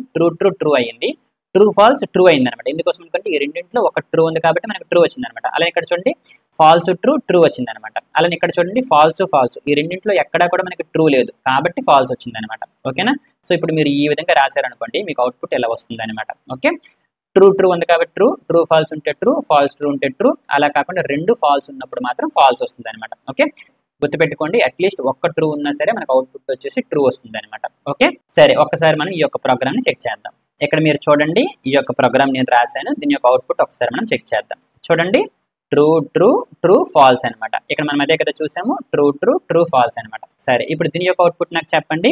ట్రూ అయ్యింది, ట్రూ ఫాల్స్ ట్రూ అయింది అనమాట. ఎందుకోసం ఎందుకంటే ఈ రెండింటిలో ఒక ట్రూ ఉంది కాబట్టి మనకి ట్రూ వచ్చింది అనమాట. అలా ఇక్కడ చూడండి ఫాల్స్ ట్రూ వచ్చింది అనమాట. అలానే ఇక్కడ చూడండి ఫాల్స్ ఈ రెండింటిలో ఎక్కడా కూడా మనకి ట్రూ లేదు కాబట్టి ఫాల్స్ వచ్చింది అనమాట. ఓకేనా, సో ఇప్పుడు మీరు ఈ విధంగా రాశారనుకోండి మీకు అవుట్పుట్ ఎలా వస్తుంది అనమాట. ఓకే, ట్రూ ఉంది కాబట్టి ట్రూ ఫాల్స్ ఉంటే ట్రూ, ఫాల్స్ ట్రూ ఉంటే ట్రూ. అలా కాకుండా రెండు ఫాల్స్ ఉన్నప్పుడు మాత్రం ఫాల్స్ వస్తుంది అనమాట. ఓకే, గుర్తుపెట్టుకోండి అట్లీస్ట్ ఒక్క ట్రూ ఉన్నా సరే మనకు అవుట్పుట్ వచ్చేసి ట్రూ వస్తుంది అనమాట. ఓకే, సరే ఒక్కసారి మనం ఈ యొక్క ప్రోగ్రామ్ ని చెక్ చేద్దాం. ఇక్కడ మీరు చూడండి ఈ యొక్క ప్రోగ్రామ్ నేను రాశాను, దీని యొక్క అవుట్పుట్ ఒకసారి మనం చెక్ చేద్దాం. చూడండి ట్రూ ఫాల్స్ అనమాట. ఇక్కడ మనం అదే కదా చూసాము, ట్రూ ఫాల్స్ అనమాట. సరే ఇప్పుడు దీని యొక్క అవుట్పుట్ నాకు చెప్పండి.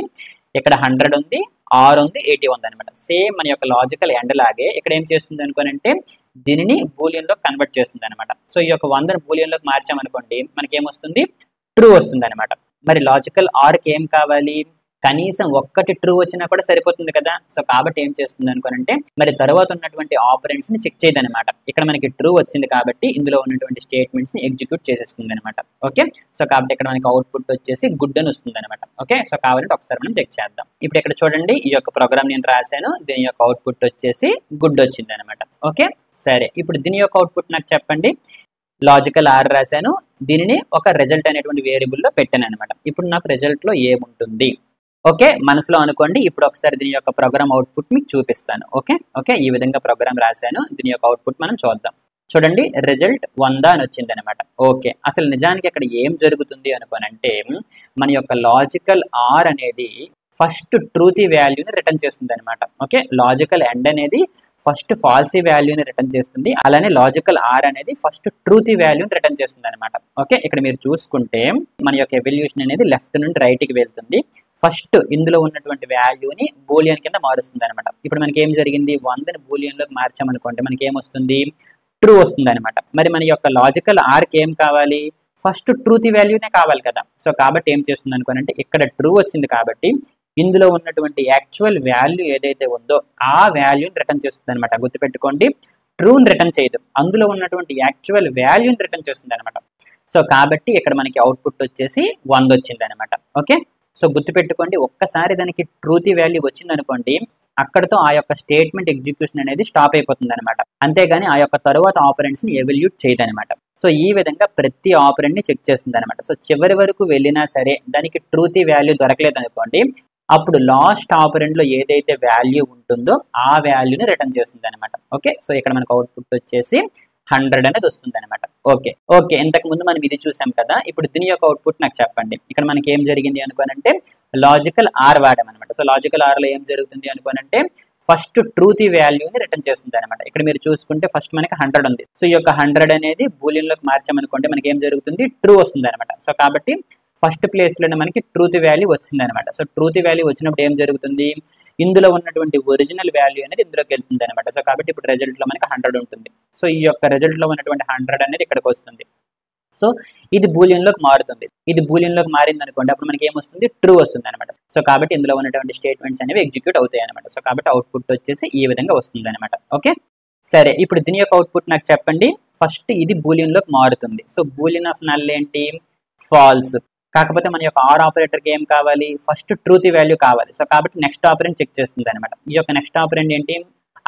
ఇక్కడ 100 ఉంది, ఆర్ ఉంది, 80 ఉంది అనమాట. సేమ్ మన యొక్క లాజికల్ ఎండ్ లాగే ఇక్కడ ఏం చేస్తుంది అనుకోనంటే దీనిని బూలియన్ లో కన్వర్ట్ చేస్తుంది అనమాట. సో ఈ యొక్క 100 బూలియన్ లోకి మార్చామనుకోండి మనకి ఏమొస్తుంది, ట్రూ వస్తుంది అనమాట. మరి లాజికల్ ఆర్ కి ఏం కావాలి, కనీసం ఒక్కటి ట్రూ వచ్చినా కూడా సరిపోతుంది కదా. సో కాబట్టి ఏం చేస్తుంది అనుకోనంటే మరి తర్వాత ఉన్నటువంటి ఆపరెంట్స్ ని చెక్ చేయదు అనమాట. ఇక్కడ మనకి ట్రూ వచ్చింది కాబట్టి ఇందులో ఉన్నటువంటి స్టేట్మెంట్స్ ని ఎగ్జిక్యూట్ చేసేస్తుంది అనమాట. ఓకే, సో కాబట్టి ఇక్కడ మనకి అవుట్పుట్ వచ్చేసి గుడ్ అని వస్తుంది అనమాట. ఓకే, సో కావాలంటే ఒకసారి మనం చెక్ చేద్దాం. ఇప్పుడు ఇక్కడ చూడండి ఈ యొక్క ప్రోగ్రామ్ నేను రాశాను, దీని యొక్క అవుట్పుట్ వచ్చేసి గుడ్ వచ్చింది అనమాట. ఓకే, సరే ఇప్పుడు దీని యొక్క అవుట్పుట్ నాకు చెప్పండి. లాజికల్ ఆర్ రాశాను, దీనిని ఒక రిజల్ట్ అనేటువంటి వేరియబుల్ లో పెట్టాను అనమాట. ఇప్పుడు నాకు రిజల్ట్ లో ఏముంటుంది, ఓకే మనసులో అనుకోండి. ఇప్పుడు ఒకసారి దీని యొక్క ప్రోగ్రామ్ అవుట్పుట్ మీకు చూపిస్తాను. ఓకే ఈ విధంగా ప్రోగ్రామ్ రాశాను, దీని యొక్క అవుట్పుట్ మనం చూద్దాం. చూడండి రిజల్ట్ 100 అని వచ్చింది అనమాట. ఓకే, అసలు నిజానికి అక్కడ ఏం జరుగుతుంది అనుకోనంటే మన యొక్క లాజికల్ ఆర్ అనేది ఫస్ట్ ట్రూతీ వాల్యూని రిటర్న్ చేస్తుంది అనమాట. ఓకే, లాజికల్ ఎండ్ అనేది ఫస్ట్ ఫాల్సీ వాల్యూని రిటర్న్ చేస్తుంది, అలానే లాజికల్ ఆర్ అనేది ఫస్ట్ ట్రూతీ వాల్యూని రిటర్న్ చేస్తుంది అనమాట. ఓకే, ఇక్కడ మీరు చూసుకుంటే మన యొక్క ఎవల్యూషన్ అనేది లెఫ్ట్ నుండి రైట్ కి వెళ్తుంది. ఫస్ట్ ఇందులో ఉన్నటువంటి వాల్యూని బూలియన్ కింద మారుస్తుంది అనమాట. ఇప్పుడు మనకి ఏం జరిగింది, 100ని బూలియన్ లోకి మార్చామనుకోండి మనకి ఏమొస్తుంది, ట్రూ వస్తుంది అనమాట. మరి మన యొక్క లాజికల్ ఆర్ కి ఏం కావాలి, ఫస్ట్ ట్రూతీ వాల్యూనే కావాలి కదా. సో కాబట్టి ఏం చేస్తుంది అనుకోనంటే ఇక్కడ ట్రూ వచ్చింది కాబట్టి ఇందులో ఉన్నటువంటి యాక్చువల్ వాల్యూ ఏదైతే ఉందో ఆ వాల్యూని రిటర్న్ చేస్తుంది అనమాట. గుర్తుపెట్టుకోండి ట్రూని రిటర్న్ చేయదు, అందులో ఉన్నటువంటి యాక్చువల్ వాల్యూని రిటర్న్ చేస్తుంది అనమాట. సో కాబట్టి ఇక్కడ మనకి అవుట్పుట్ వచ్చేసి 100 వచ్చింది అనమాట. ఓకే, సో గుర్తుపెట్టుకోండి ఒక్కసారి దానికి ట్రూతీ వాల్యూ వచ్చింది అనుకోండి అక్కడతో ఆ యొక్క స్టేట్మెంట్ ఎగ్జిక్యూషన్ అనేది స్టాప్ అయిపోతుంది అనమాట. అంతేగాని ఆ యొక్క తరువాత ఆపరెంట్స్ ని ఎవల్యూట్ చేయదు అనమాట. సో ఈ విధంగా ప్రతి ఆపరెంట్ ని చెక్ చేస్తుంది అనమాట. సో చివరి వరకు వెళ్ళినా సరే దానికి ట్రూతీ వాల్యూ దొరకలేదు అనుకోండి అప్పుడు లాస్ట్ ఆపరెంట్ లో ఏదైతే వాల్యూ ఉంటుందో ఆ వాల్యూని రిటర్న్ చేస్తుంది అనమాట. ఓకే, సో ఇక్కడ మనకు అవుట్పుట్ వచ్చేసి 100 అనేది వస్తుంది అనమాట. ఓకే ఇంతకు ముందు మనం ఇది చూసాం కదా. ఇప్పుడు దీని యొక్క అవుట్పుట్ నాకు చెప్పండి. ఇక్కడ మనకి ఏం జరిగింది అనుకోనంటే లాజికల్ ఆర్ వాడాం అనమాట. సో లాజికల్ ఆర్ లో ఏం జరుగుతుంది అనుకోనంటే ఫస్ట్ ట్రూతీ వాల్యూని రిటర్న్ చేస్తుంది అనమాట. ఇక్కడ మీరు చూసుకుంటే ఫస్ట్ మనకి 100 ఉంది. సో ఈ యొక్క 100 అనేది బూలియన్ లోకి మార్చామనుకోండి మనకి ఏం జరుగుతుంది, ట్రూ వస్తుంది అనమాట. సో కాబట్టి ఫస్ట్ ప్లేస్ లోనే మనకి ట్రూతీ వాల్యూ వచ్చింది అనమాట. సో ట్రూతీ వాల్యూ వచ్చినప్పుడు ఏం జరుగుతుంది, ఇందులో ఉన్నటువంటి ఒరిజినల్ వాల్యూ అనేది ఇందులోకి వెళ్తుంది అనమాట. సో కాబట్టి ఇప్పుడు రిజల్ట్ లో మనకి 100 ఉంటుంది. సో ఈ యొక్క రిజల్ట్ లో ఉన్నటువంటి 100 అనేది ఇక్కడికి వస్తుంది. సో ఇది బూలియన్ లోకి మారుతుంది. ఇది బూలియన్ లోకి మారింది అనుకోండి అప్పుడు మనకి ఏమొస్తుంది, ట్రూ వస్తుంది అనమాట. సో కాబట్టి ఇందులో ఉన్నటువంటి స్టేట్మెంట్స్ అనేవి ఎగ్జిక్యూట్ అవుతాయి అనమాట. సో కాబట్టి అవుట్పుట్ వచ్చేసి ఈ విధంగా వస్తుంది అనమాట. ఓకే, సరే ఇప్పుడు దీని యొక్క అవుట్పుట్ నాకు చెప్పండి. ఫస్ట్ ఇది బూలియన్ లోకి మారుతుంది. సో బూలియన్ ఆఫ్ నల్ ఏంటి, ఫాల్స్. కాకపోతే మన యొక్క ఆర్ ఆపరేటర్కి ఏం కావాలి, ఫస్ట్ ట్రూత్ వాల్యూ కావాలి. సో కాబట్టి నెక్స్ట్ ఆపరెంట్ చెక్ చేస్తుంది అనమాట. ఈ యొక్క నెక్స్ట్ ఆపరెంట్ ఏంటి,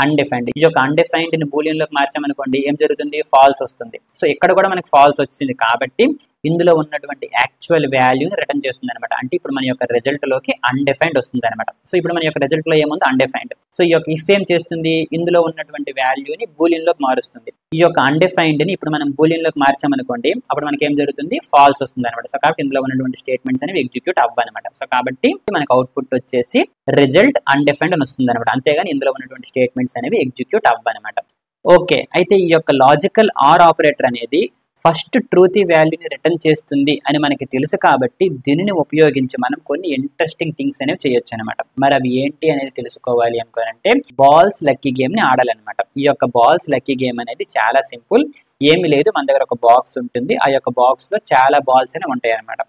అన్డిఫైన్డ్. ఈ యొక్క అన్డిఫైన్డ్ ని బూలియన్ లోకి మార్చామనుకోండి ఏం జరుగుతుంది, ఫాల్స్ వస్తుంది. సో ఇక్కడ కూడా మనకి ఫాల్స్ వచ్చింది కాబట్టి ఇందులో ఉన్నటువంటి యాక్చువల్ వాల్యూని రిటర్న్ చేస్తుంది అనమాట. అంటే ఇప్పుడు మన యొక్క రిజల్ట్ లోకి అన్డిఫైన్డ్ వస్తుంది అనమాట. సో ఇప్పుడు మన యొక్క రిజల్ట్ లో ఏముంది, అన్డిఫైన్డ్. సో ఈ యొక్క ఇఫ్ ఏం చేస్తుంది, ఇందులో ఉన్నటువంటి వాల్యూని బూలియన్ లోకి మారుస్తుంది. ఈ యొక్క అన్డిఫైన్డ్ ని ఇప్పుడు మనం బూలియన్ లోకి మార్చామనుకోండి అప్పుడు మనకి ఏం జరుగుతుంది, ఫాల్స్ వస్తుంది అనమాట. సో కాబట్టి ఇందులో ఉన్నటువంటి స్టేట్మెంట్స్ అనేవి ఎగ్జిక్యూట్ అవ్వనమాట. సో కాబట్టి మనకు అవుట్పుట్ వచ్చేసి రిజల్ట్ అన్డిఫైన్డ్ అని వస్తుంది అనమాట. అంతేగాని ఇందులో ఉన్నటువంటి స్టేట్మెంట్స్ అనేవి ఎగ్జిక్యూట్ అవ్వనమాట. ఓకే, అయితే ఈ యొక్క లాజికల్ ఆర్ ఆపరేటర్ అనేది ఫస్ట్ ట్రూత్ వాల్యూని రిటర్న్ చేస్తుంది అని మనకి తెలుసు కాబట్టి దీనిని ఉపయోగించి మనం కొన్ని ఇంట్రెస్టింగ్ థింగ్స్ అనేవి చేయొచ్చు అనమాట. మరి అవి ఏంటి అనేది తెలుసుకోవాలి అనుకోనంటే బాల్స్ లక్కీ గేమ్ ని ఆడాలన్నమాట. ఈ యొక్క బాల్స్ లక్కీ గేమ్ అనేది చాలా సింపుల్. ఏమి లేదు, మన దగ్గర ఒక బాక్స్ ఉంటుంది. ఆ యొక్క బాక్స్ లో చాలా బాల్స్ అనేవి ఉంటాయి అనమాట.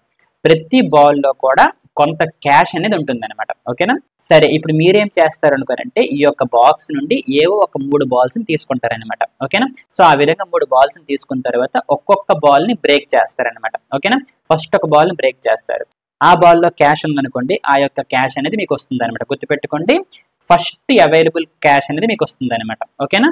ప్రతి బాల్ లో కూడా కొంత క్యాష్ అనేది ఉంటుంది అనమాట. ఓకేనా, సరే ఇప్పుడు మీరేం చేస్తారు అనుకోనంటే ఈ యొక్క బాక్స్ నుండి ఏవో ఒక 3 బాల్స్ ని తీసుకుంటారనమాట. ఓకేనా, సో ఆ విధంగా 3 బాల్స్ ని తీసుకున్న తర్వాత ఒక్కొక్క బాల్ ని బ్రేక్ చేస్తారనమాట. ఓకేనా, ఫస్ట్ ఒక బాల్ ని బ్రేక్ చేస్తారు. ఆ బాల్ లో క్యాష్ ఉందనుకోండి, ఆ యొక్క క్యాష్ అనేది మీకు వస్తుంది అనమాట. గుర్తుపెట్టుకోండి, ఫస్ట్ అవైలబుల్ క్యాష్ అనేది మీకు వస్తుంది అనమాట. ఓకేనా,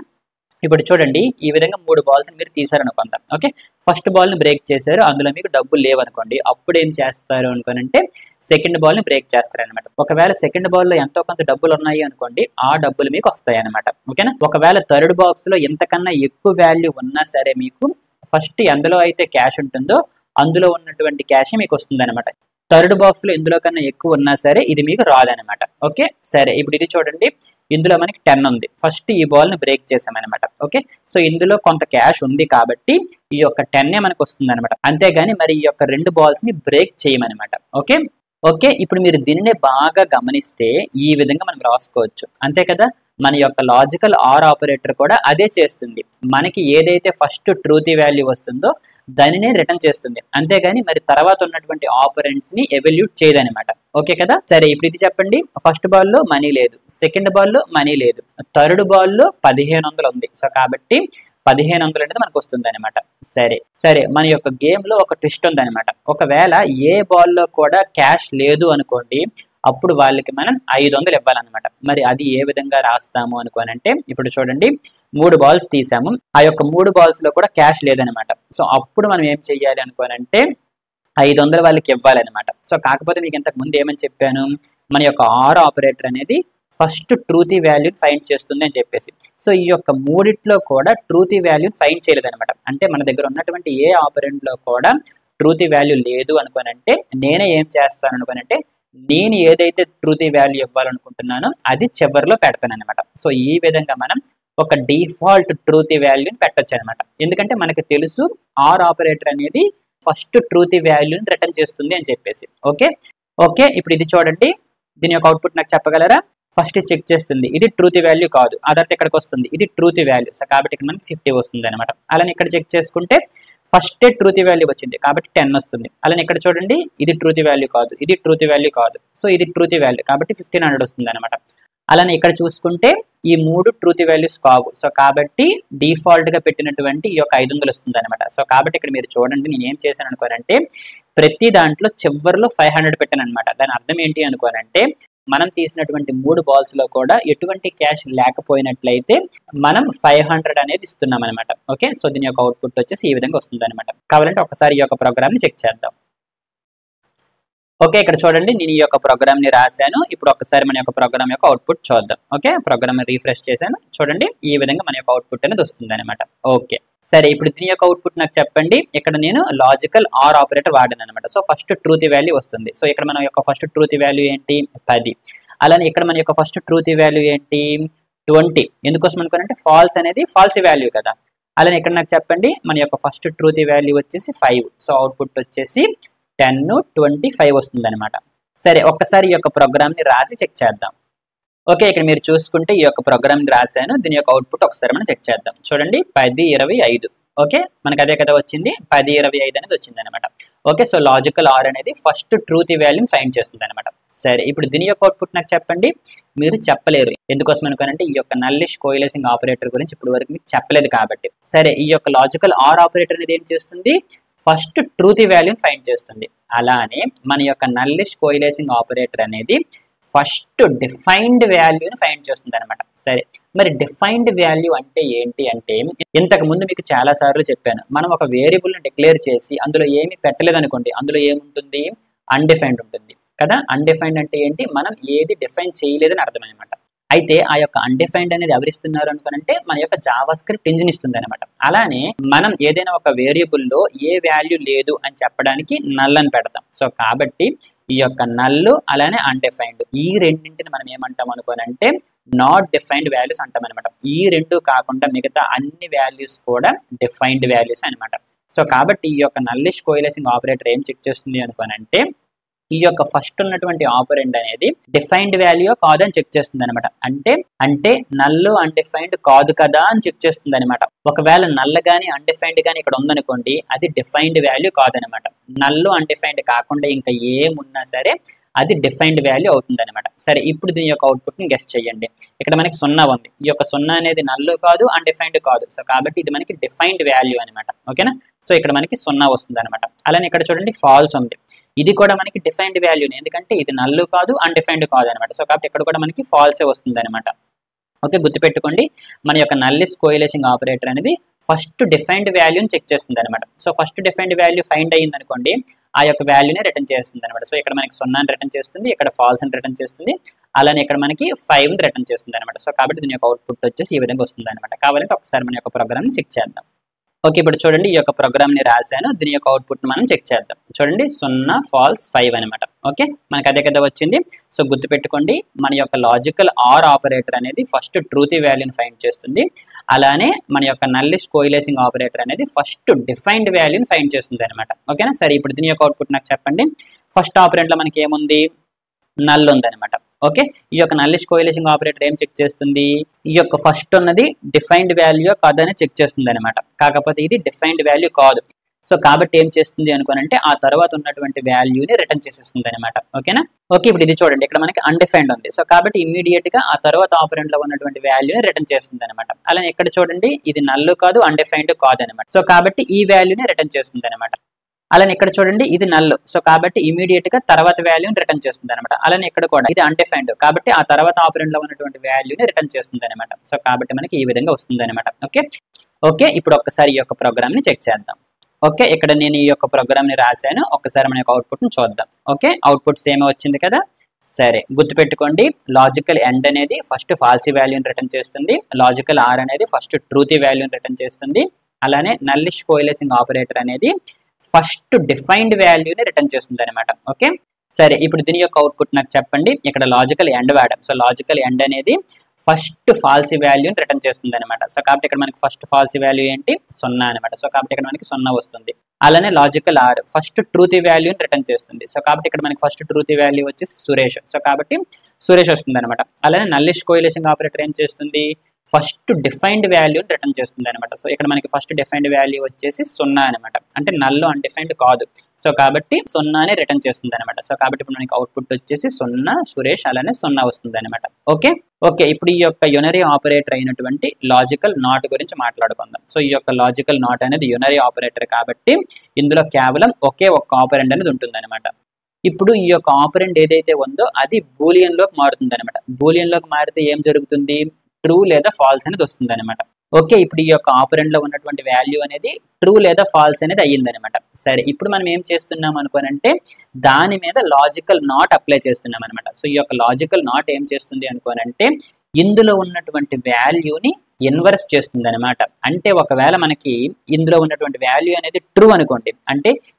ఇప్పుడు చూడండి ఈ విధంగా 3 బాల్స్ మీరు తీసారనుకుందాం. ఓకే, ఫస్ట్ బాల్ ని బ్రేక్ చేశారు, అందులో మీకు డబ్బులు లేవనుకోండి, అప్పుడు ఏం చేస్తారు అనుకోనంటే సెకండ్ బాల్ ని బ్రేక్ చేస్తారు అనమాట. ఒకవేళ సెకండ్ బాల్ లో ఎంతో కొంత డబ్బులు ఉన్నాయి అనుకోండి, ఆ డబ్బులు మీకు వస్తాయి అనమాట. ఓకేనా, ఒకవేళ థర్డ్ బాక్స్ లో ఎంతకన్నా ఎక్కువ వాల్యూ ఉన్నా సరే మీకు ఫస్ట్ ఎందులో అయితే క్యాష్ ఉంటుందో అందులో ఉన్నటువంటి క్యాష్ మీకు వస్తుంది అనమాట. థర్డ్ బాక్స్ లో ఎందులో కన్నా ఎక్కువ ఉన్నా సరే ఇది మీకు రాదనమాట. ఓకే, సరే ఇప్పుడు ఇది చూడండి, ఇందులో మనకి 10 ఉంది. ఫస్ట్ ఈ బాల్ ని బ్రేక్ చేసామన్నమాట. ఓకే, సో ఇందులో కొంత క్యాష్ ఉంది కాబట్టి ఈ యొక్క 10 మనకు వస్తుంది అనమాట. అంతేగాని మరి ఈ యొక్క 2 బాల్స్ ని బ్రేక్ చేయమన్నమాట. ఓకే ఓకే, ఇప్పుడు మీరు దీనినే బాగా గమనిస్తే ఈ విధంగా మనం రాసుకోవచ్చు. అంతే కదా, మన యొక్క లాజికల్ ఆర్ ఆపరేటర్ కూడా అదే చేస్తుంది. మనకి ఏదైతే ఫస్ట్ ట్రూత్ వాల్యూ వస్తుందో దానినే రిటర్న్ చేస్తుంది. అంతేగాని మరి తర్వాత ఉన్నటువంటి ఆపరెంట్స్ ని ఎవల్యూట్ చేయదనమాట. ఓకే కదా, సరే ఇప్పుడు ఇది చెప్పండి, ఫస్ట్ బాల్ లో మనీ లేదు, సెకండ్ బాల్ లో మనీ లేదు, థర్డ్ బాల్ లో 1500 ఉంది. సో కాబట్టి 1500 అనేది మనకు వస్తుంది అనమాట. సరే సరే, మన యొక్క గేమ్ లో ఒక ట్విస్ట్ ఉంది అనమాట. ఒకవేళ ఏ బాల్ లో కూడా క్యాష్ లేదు అనుకోండి, అప్పుడు వాళ్ళకి మనం 500 ఇవ్వాలన్నమాట. మరి అది ఏ విధంగా రాస్తాము అనుకోనంటే ఇప్పుడు చూడండి 3 బాల్స్ తీసాము, ఆ యొక్క 3 బాల్స్ లో కూడా క్యాష్ లేదనమాట. సో అప్పుడు మనం ఏం చెయ్యాలి అనుకోనంటే 500 వాళ్ళకి ఇవ్వాలన్నమాట. సో కాకపోతే మీకు ఇంతకు ముందు ఏమని చెప్పాను, మన యొక్క ఆర్ ఆపరేటర్ అనేది ఫస్ట్ ట్రూత్ వాల్యూని ఫైండ్ చేస్తుంది అని చెప్పేసి. సో ఈ యొక్క మూడిట్లో కూడా ట్రూత్ వాల్యూని ఫైండ్ చేయలేదన్నమాట. అంటే మన దగ్గర ఉన్నటువంటి ఏ ఆపరెంట్ లో కూడా ట్రూత్ వాల్యూ లేదు అనుకోనంటే నేనే ఏం చేస్తాను అనుకోనంటే నేను ఏదైతే ట్రూత్ వాల్యూ ఇవ్వాలనుకుంటున్నానో అది చివరిలో పెడతాను అనమాట. సో ఈ విధంగా మనం ఒక డిఫాల్ట్ ట్రూత్ వాల్యూని పెట్టొచ్చు అనమాట. ఎందుకంటే మనకి తెలుసు ఆర్ ఆపరేటర్ అనేది ఫస్ట్ ట్రూత్ వాల్యూని రిటర్న్ చేస్తుంది అని చెప్పేసి. ఓకే ఓకే, ఇప్పుడు ఇది చూడండి, దీని యొక్క అవుట్పుట్ నాకు చెప్పగలరా? ఫస్ట్ చెక్ చేస్తుంది, ఇది ట్రూత్ వాల్యూ కాదు, అదర్త్ ఇక్కడికి వస్తుంది, ఇది ట్రూత్ వాల్యూ. సో కాబట్టి ఇక్కడ మనకి 50 వస్తుంది అనమాట. అలానే ఇక్కడ చెక్ చేసుకుంటే ఫస్టే ట్రూత్ వాల్యూ వచ్చింది కాబట్టి 10 వస్తుంది. అలానే ఇక్కడ చూడండి, ఇది ట్రూత్ వాల్యూ కాదు, ఇది ట్రూత్ వాల్యూ కాదు, సో ఇది ట్రూత్ వాల్యూ కాబట్టి 1500 వస్తుంది అనమాట. అలానే ఇక్కడ చూసుకుంటే ఈ 3 ట్రూత్ వాల్యూస్ కావు. సో కాబట్టి డిఫాల్ట్ గా పెట్టినటువంటి ఈ యొక్క 500 వస్తుంది అనమాట. సో కాబట్టి ఇక్కడ మీరు చూడండి, నేను ఏం చేశాను అనుకోనంటే ప్రతి దాంట్లో చివరిలో 500 పెట్టాను అనమాట. దాని అర్థం ఏంటి అనుకోనంటే మనం తీసినటువంటి 3 బాల్స్ లో కూడా ఎటువంటి క్యాష్ లేకపోయినట్లయితే మనం 500 అనేది ఇస్తున్నాం అనమాట. ఓకే, సో దీని యొక్క అవుట్పుట్ వచ్చేసి ఈ విధంగా వస్తుంది అనమాట. కావాలంటే ఒకసారి ఈ యొక్క ప్రోగ్రామ్ ని చెక్ చేద్దాం. ఓకే, ఇక్కడ చూడండి, నేను ఈ యొక్క ప్రోగ్రామ్ ని రాశాను. ఇప్పుడు ఒకసారి మన యొక్క ప్రోగ్రామ్ యొక్క అవుట్పుట్ చూద్దాం. ఓకే, ప్రోగ్రామ్ రీఫ్రెష్ చేశాను, చూడండి ఈ విధంగా మన యొక్క అవుట్పుట్ అనేది వస్తుంది అనమాట. ఓకే సరే, ఇప్పుడు దీని యొక్క అవుట్పుట్ నాకు చెప్పండి. ఇక్కడ నేను లాజికల్ ఆర్ ఆపరేటర్ వాడాను అనమాట. సో ఫస్ట్ ట్రూత్ వాల్యూ వస్తుంది. సో ఇక్కడ మన యొక్క ఫస్ట్ ట్రూత్ వాల్యూ ఏంటి, 10. అలానే ఇక్కడ మన యొక్క ఫస్ట్ ట్రూత్ వాల్యూ ఏంటి, 20. ఎందుకోసం అనుకోనంటే ఫాల్స్ అనేది ఫాల్స్ వాల్యూ కదా. అలానే ఇక్కడ నాకు చెప్పండి, మన యొక్క ఫస్ట్ ట్రూత్ వాల్యూ వచ్చేసి 5. సో అవుట్పుట్ వచ్చేసి 10, 25 వస్తుంది అనమాట. సరే, ఒక్కసారి ఈ యొక్క ప్రోగ్రామ్ ని రాసి చెక్ చేద్దాం. ఓకే, ఇక్కడ మీరు చూసుకుంటే ఈ యొక్క ప్రోగ్రామ్ ని రాశాను. దీని యొక్క అవుట్పుట్ ఒకసారి మనం చెక్ చేద్దాం. చూడండి 10, 25. ఓకే, మనకు అదే కదా వచ్చింది, 10, 25 అనేది వచ్చింది అనమాట. ఓకే, సో లాజికల్ ఆర్ అనేది ఫస్ట్ ట్రూత్ వాల్యూని ఫైండ్ చేస్తుంది అనమాట. సరే, ఇప్పుడు దీని యొక్క అవుట్పుట్ నాకు చెప్పండి. మీరు చెప్పలేరు, ఎందుకోసం అనుకోనంటే ఈ యొక్క నల్లిష్ కోయిలేసింగ్ ఆపరేటర్ గురించి ఇప్పుడు వరకు మీకు చెప్పలేదు కాబట్టి. సరే, ఈ యొక్క లాజికల్ ఆర్ ఆపరేటర్ అనేది ఏం చేస్తుంది, ఫస్ట్ ట్రూత్ వాల్యూని ఫైండ్ చేస్తుంది. అలానే మన యొక్క నల్లిష్ కోయిలేసింగ్ ఆపరేటర్ అనేది ఫస్ట్ డిఫైన్డ్ వాల్యూని ఫైండ్ చేస్తుంది అనమాట. సరే, మరి డిఫైన్డ్ వాల్యూ అంటే ఏంటి అంటే, ఇంతకు ముందు మీకు చాలా సార్లు చెప్పాను, మనం ఒక వేరియబుల్ని డిక్లేర్ చేసి అందులో ఏమి పెట్టలేదు అనుకోండి, అందులో ఏముంటుంది, అన్డిఫైన్డ్ ఉంటుంది కదా. అన్డిఫైన్డ్ అంటే ఏంటి, మనం ఏది డిఫైన్ చేయలేదని అర్థం అనమాట. అయితే ఆ యొక్క అన్డిఫైన్డ్ అనేది ఎవరిస్తున్నారు అనుకోనంటే మన యొక్క జావా స్క్రిప్ట్ ఇంజిన్ ఇస్తుంది అనమాట. అలానే మనం ఏదైనా ఒక వేరియబుల్లో ఏ వాల్యూ లేదు అని చెప్పడానికి నల్ అని పెడతాం. సో కాబట్టి ఈ యొక్క నల్ అలానే అన్డిఫైన్డ్ ఈ రెండింటిని మనం ఏమంటాం అనుకోనంటే నాట్ డిఫైన్డ్ వాల్యూస్ అంటాం అనమాట. ఈ రెండు కాకుండా మిగతా అన్ని వాల్యూస్ కూడా డిఫైన్డ్ వాల్యూస్ అనమాట. సో కాబట్టి ఈ యొక్క నల్లిష్ కోయిలేసింగ్ ఆపరేటర్ ఏం చెక్ చేస్తుంది అనుకోనంటే ఈ యొక్క ఫస్ట్ ఉన్నటువంటి ఆపరెండ్ అనేది డిఫైన్డ్ వాల్యూ కాదని చెక్ చేస్తుంది అనమాట. అంటే నల్ అన్డిఫైన్డ్ కాదు కదా అని చెక్ చేస్తుంది అనమాట. ఒకవేళ నల్ గానీ అన్డిఫైన్డ్ గానీ ఇక్కడ ఉందనుకోండి, అది డిఫైన్డ్ వాల్యూ కాదనమాట. నల్ అన్డిఫైన్డ్ కాకుండా ఇంకా ఏమున్నా సరే అది డిఫైన్డ్ వాల్యూ అవుతుంది అనమాట. సరే, ఇప్పుడు దీని యొక్క అవుట్పుట్ ని గెస్ చేయండి. ఇక్కడ మనకి 0 ఉంది. ఈ యొక్క 0 అనేది నల్ కాదు, అన్డిఫైన్డ్ కాదు. సో కాబట్టి ఇది మనకి డిఫైన్డ్ వాల్యూ అనమాట. ఓకేనా. సో ఇక్కడ మనకి 0 వస్తుంది అనమాట. అలానే ఇక్కడ చూడండి ఫాల్స్ ఉంది. ఇది కూడా మనకి డిఫైన్డ్ వాల్యూని, ఎందుకంటే ఇది నల్ కాదు, అన్డిఫైన్డ్ కాదు అనమాట. సో కాబట్టి ఇక్కడ కూడా మనకి ఫాల్సే వస్తుంది అనమాట. ఓకే, గుర్తుపెట్టుకోండి, మన యొక్క నల్లిష్ కోయిలేసింగ్ ఆపరేటర్ అనేది ఫస్ట్ డిఫైన్డ్ వాల్యూని చెక్ చేస్తుంది అనమాట. So first defined value find అయ్యింది అనుకోండి, ఆ యొక్క వాల్యూని రిటర్న్ చేస్తుంది అనమాట. సో ఇక్కడ మనకి 0 రిటర్న్ చేస్తుంది, ఇక్కడ ఫాల్స్ అని రిటర్న్ చేస్తుంది, అలానే ఇక్కడ మనకి 5 రిటర్న్ చేస్తుంది అనమాట. సో కాబట్టి దీని యొక్క అవుట్పుట్ వచ్చేసి ఈ విధంగా వస్తుంది అనమాట. కావాలంటే ఒకసారి మన యొక్క ప్రోగ్రామ్ని చెక్ చేద్దాం. ఓకే, ఇప్పుడు చూడండి ఈ యొక్క ప్రోగ్రామ్ ని రాశాను, దీని యొక్క అవుట్పుట్ మనం చెక్ చేద్దాం. చూడండి 0 ఫాల్స్ 5 అనమాట. ఓకే, మనకి అదే కదా వచ్చింది. సో గుర్తుపెట్టుకోండి, మన యొక్క లాజికల్ ఆర్ ఆపరేటర్ అనేది ఫస్ట్ ట్రూత్ వాల్యూని ఫైండ్ చేస్తుంది. అలానే మన యొక్క నల్లిష్ కోయిలేసింగ్ ఆపరేటర్ అనేది ఫస్ట్ డిఫైన్డ్ వాల్యూని ఫైండ్ చేస్తుంది అనమాట. ఓకేనా. సరే, ఇప్పుడు దీని యొక్క అవుట్పుట్ నాకు చెప్పండి. ఫస్ట్ ఆపరెంట్ లో మనకి ఏముంది, నల్ ఉందనమాట. ఓకే, ఈ యొక్క నల్లిష్ కోయిలేసింగ్ ఆపరేటర్ ఏం చెక్ చేస్తుంది, ఈ యొక్క ఫస్ట్ ఉన్నది డిఫైన్డ్ వాల్యూ కాదని చెక్ చేస్తుంది అనమాట. కాకపోతే ఇది డిఫైన్డ్ వాల్యూ కాదు. సో కాబట్టి ఏం చేస్తుంది అనుకోనంటే ఆ తర్వాత ఉన్నటువంటి వాల్యూని రిటర్న్ చేసేస్తుంది అనమాట. ఓకేనా. ఓకే, ఇప్పుడు ఇది చూడండి, ఇక్కడ మనకి అన్డిఫైన్డ్ ఉంది. సో కాబట్టి ఇమీడియట్ గా ఆ తర్వాత ఆపరెంట్ లో ఉన్నటువంటి వాల్యూని రిటర్న్ చేస్తుంది అనమాట. అలానే ఇక్కడ చూడండి, ఇది నల్ కాదు, అన్డిఫైన్డ్ కాదు అనమాట. సో కాబట్టి ఈ వాల్యూని రిటర్న్ చేస్తుంది అనమాట. అలానే ఇక్కడ చూడండి, ఇది నల్. సో కాబట్టి ఇమీడియట్ గా తర్వాత వాల్యూని రిటర్న్ చేస్తుంది అనమాట. అలానే ఇక్కడ కూడా ఇది అన్డిఫైన్డ్, కాబట్టి ఆ తర్వాత ఆపరెంట్ లో ఉన్నటువంటి వాల్యూని రిటర్న్ చేస్తుంది అనమాట. సో కాబట్టి మనకి ఈ విధంగా వస్తుంది అనమాట. ఓకే, ఇప్పుడు ఒక్కసారి ఈ యొక్క ప్రోగ్రామ్ ని చెక్ చేద్దాం. ఓకే, ఇక్కడ నేను ఈ యొక్క ప్రోగ్రామ్ ని రాశాను, ఒక్కసారి మన యొక్క అవుట్పుట్ ని చూద్దాం. ఓకే, అవుట్పుట్ సేమ్ వచ్చింది కదా. సరే, గుర్తుపెట్టుకోండి, లాజికల్ ఎండ్ అనేది ఫస్ట్ ఫాల్సీ వాల్యూని రిటర్న్ చేస్తుంది, లాజికల్ ఆర్ అనేది ఫస్ట్ ట్రూతీ వాల్యూని రిటర్న్ చేస్తుంది, అలానే నల్లిష్ కోయిలేసింగ్ ఆపరేటర్ అనేది ఫస్ట్ డిఫైన్డ్ వాల్యూని రిటర్న్ చేస్తుంది అనమాట. ఓకే, సరే, ఇప్పుడు దీని యొక్క అవుట్పుట్ నాకు చెప్పండి. ఇక్కడ లాజికల్ ఎండ్ వాడాం. సో లాజికల్ ఎండ్ అనేది ఫస్ట్ ఫాల్సీ వాల్యూని రిటర్న్ చేస్తుంది అనమాట. సో కాబట్టి ఇక్కడ మనకి ఫస్ట్ ఫాల్సీ వాల్యూ ఏంటి, 0 అనమాట. సో కాబట్టి ఇక్కడ మనకి 0 వస్తుంది. అలానే లాజికల్ ఆర్ ఫస్ట్ ట్రూతీ వాల్యూని రిటర్న్ చేస్తుంది. సో కాబట్టి ఇక్కడ మనకి ఫస్ట్ ట్రూతీ వాల్యూ వచ్చేసి సురేష్. సో కాబట్టి సురేష్ వస్తుంది అనమాట. అలానే నల్లిష్ కోయిలేసింగ్ ఆపరేటర్ ఏం చేస్తుంది, ఫస్ట్ డిఫైన్డ్ వాల్యూని రిటర్న్ చేస్తుంది అనమాట. సో ఇక్కడ మనకి ఫస్ట్ డిఫైన్డ్ వాల్యూ వచ్చేసి 0 అనమాట. అంటే నల్ అన్డిఫైన్డ్ కాదు. సో కాబట్టి 0ని రిటర్న్ చేస్తుంది అనమాట. సో కాబట్టి ఇప్పుడు మనకి అవుట్పుట్ వచ్చేసి 0 సురేష్ అలానే 0 వస్తుంది అనమాట. ఓకే, ఇప్పుడు ఈ యొక్క యునరీ ఆపరేటర్ అయినటువంటి లాజికల్ నాట్ గురించి మాట్లాడుకుందాం. సో ఈ యొక్క లాజికల్ నాట్ అనేది యునరీ ఆపరేటర్ కాబట్టి ఇందులో కేవలం ఒకే ఒక్క ఆపరెండ్ అనేది ఉంటుంది అనమాట. ఇప్పుడు ఈ యొక్క ఆపరెండ్ ఏదైతే ఉందో అది బూలియన్ లోకి మారుతుంది అనమాట. బూలియన్ లోకి మారితే ఏం జరుగుతుంది, ట్రూ లేదా ఫాల్స్ అనేది వస్తుంది అనమాట. ఓకే, ఇప్పుడు ఈ యొక్క ఆపరెండ్ లో ఉన్నటువంటి వాల్యూ అనేది ట్రూ లేదా ఫాల్స్ అనేది అయ్యిందనమాట. సరే, ఇప్పుడు మనం ఏం చేస్తున్నాం అనుకోనంటే దాని మీద లాజికల్ నాట్ అప్లై చేస్తున్నాం అనమాట. సో ఈ యొక్క లాజికల్ నాట్ ఏం చేస్తుంది అనుకోనంటే ఇందులో ఉన్నటువంటి వాల్యూని ఇన్వర్స్ చేస్తుంది అనమాట. అంటే ఒకవేళ మనకి ఇందులో ఉన్నటువంటి వాల్యూ అనేది ట్రూ అనుకోండి,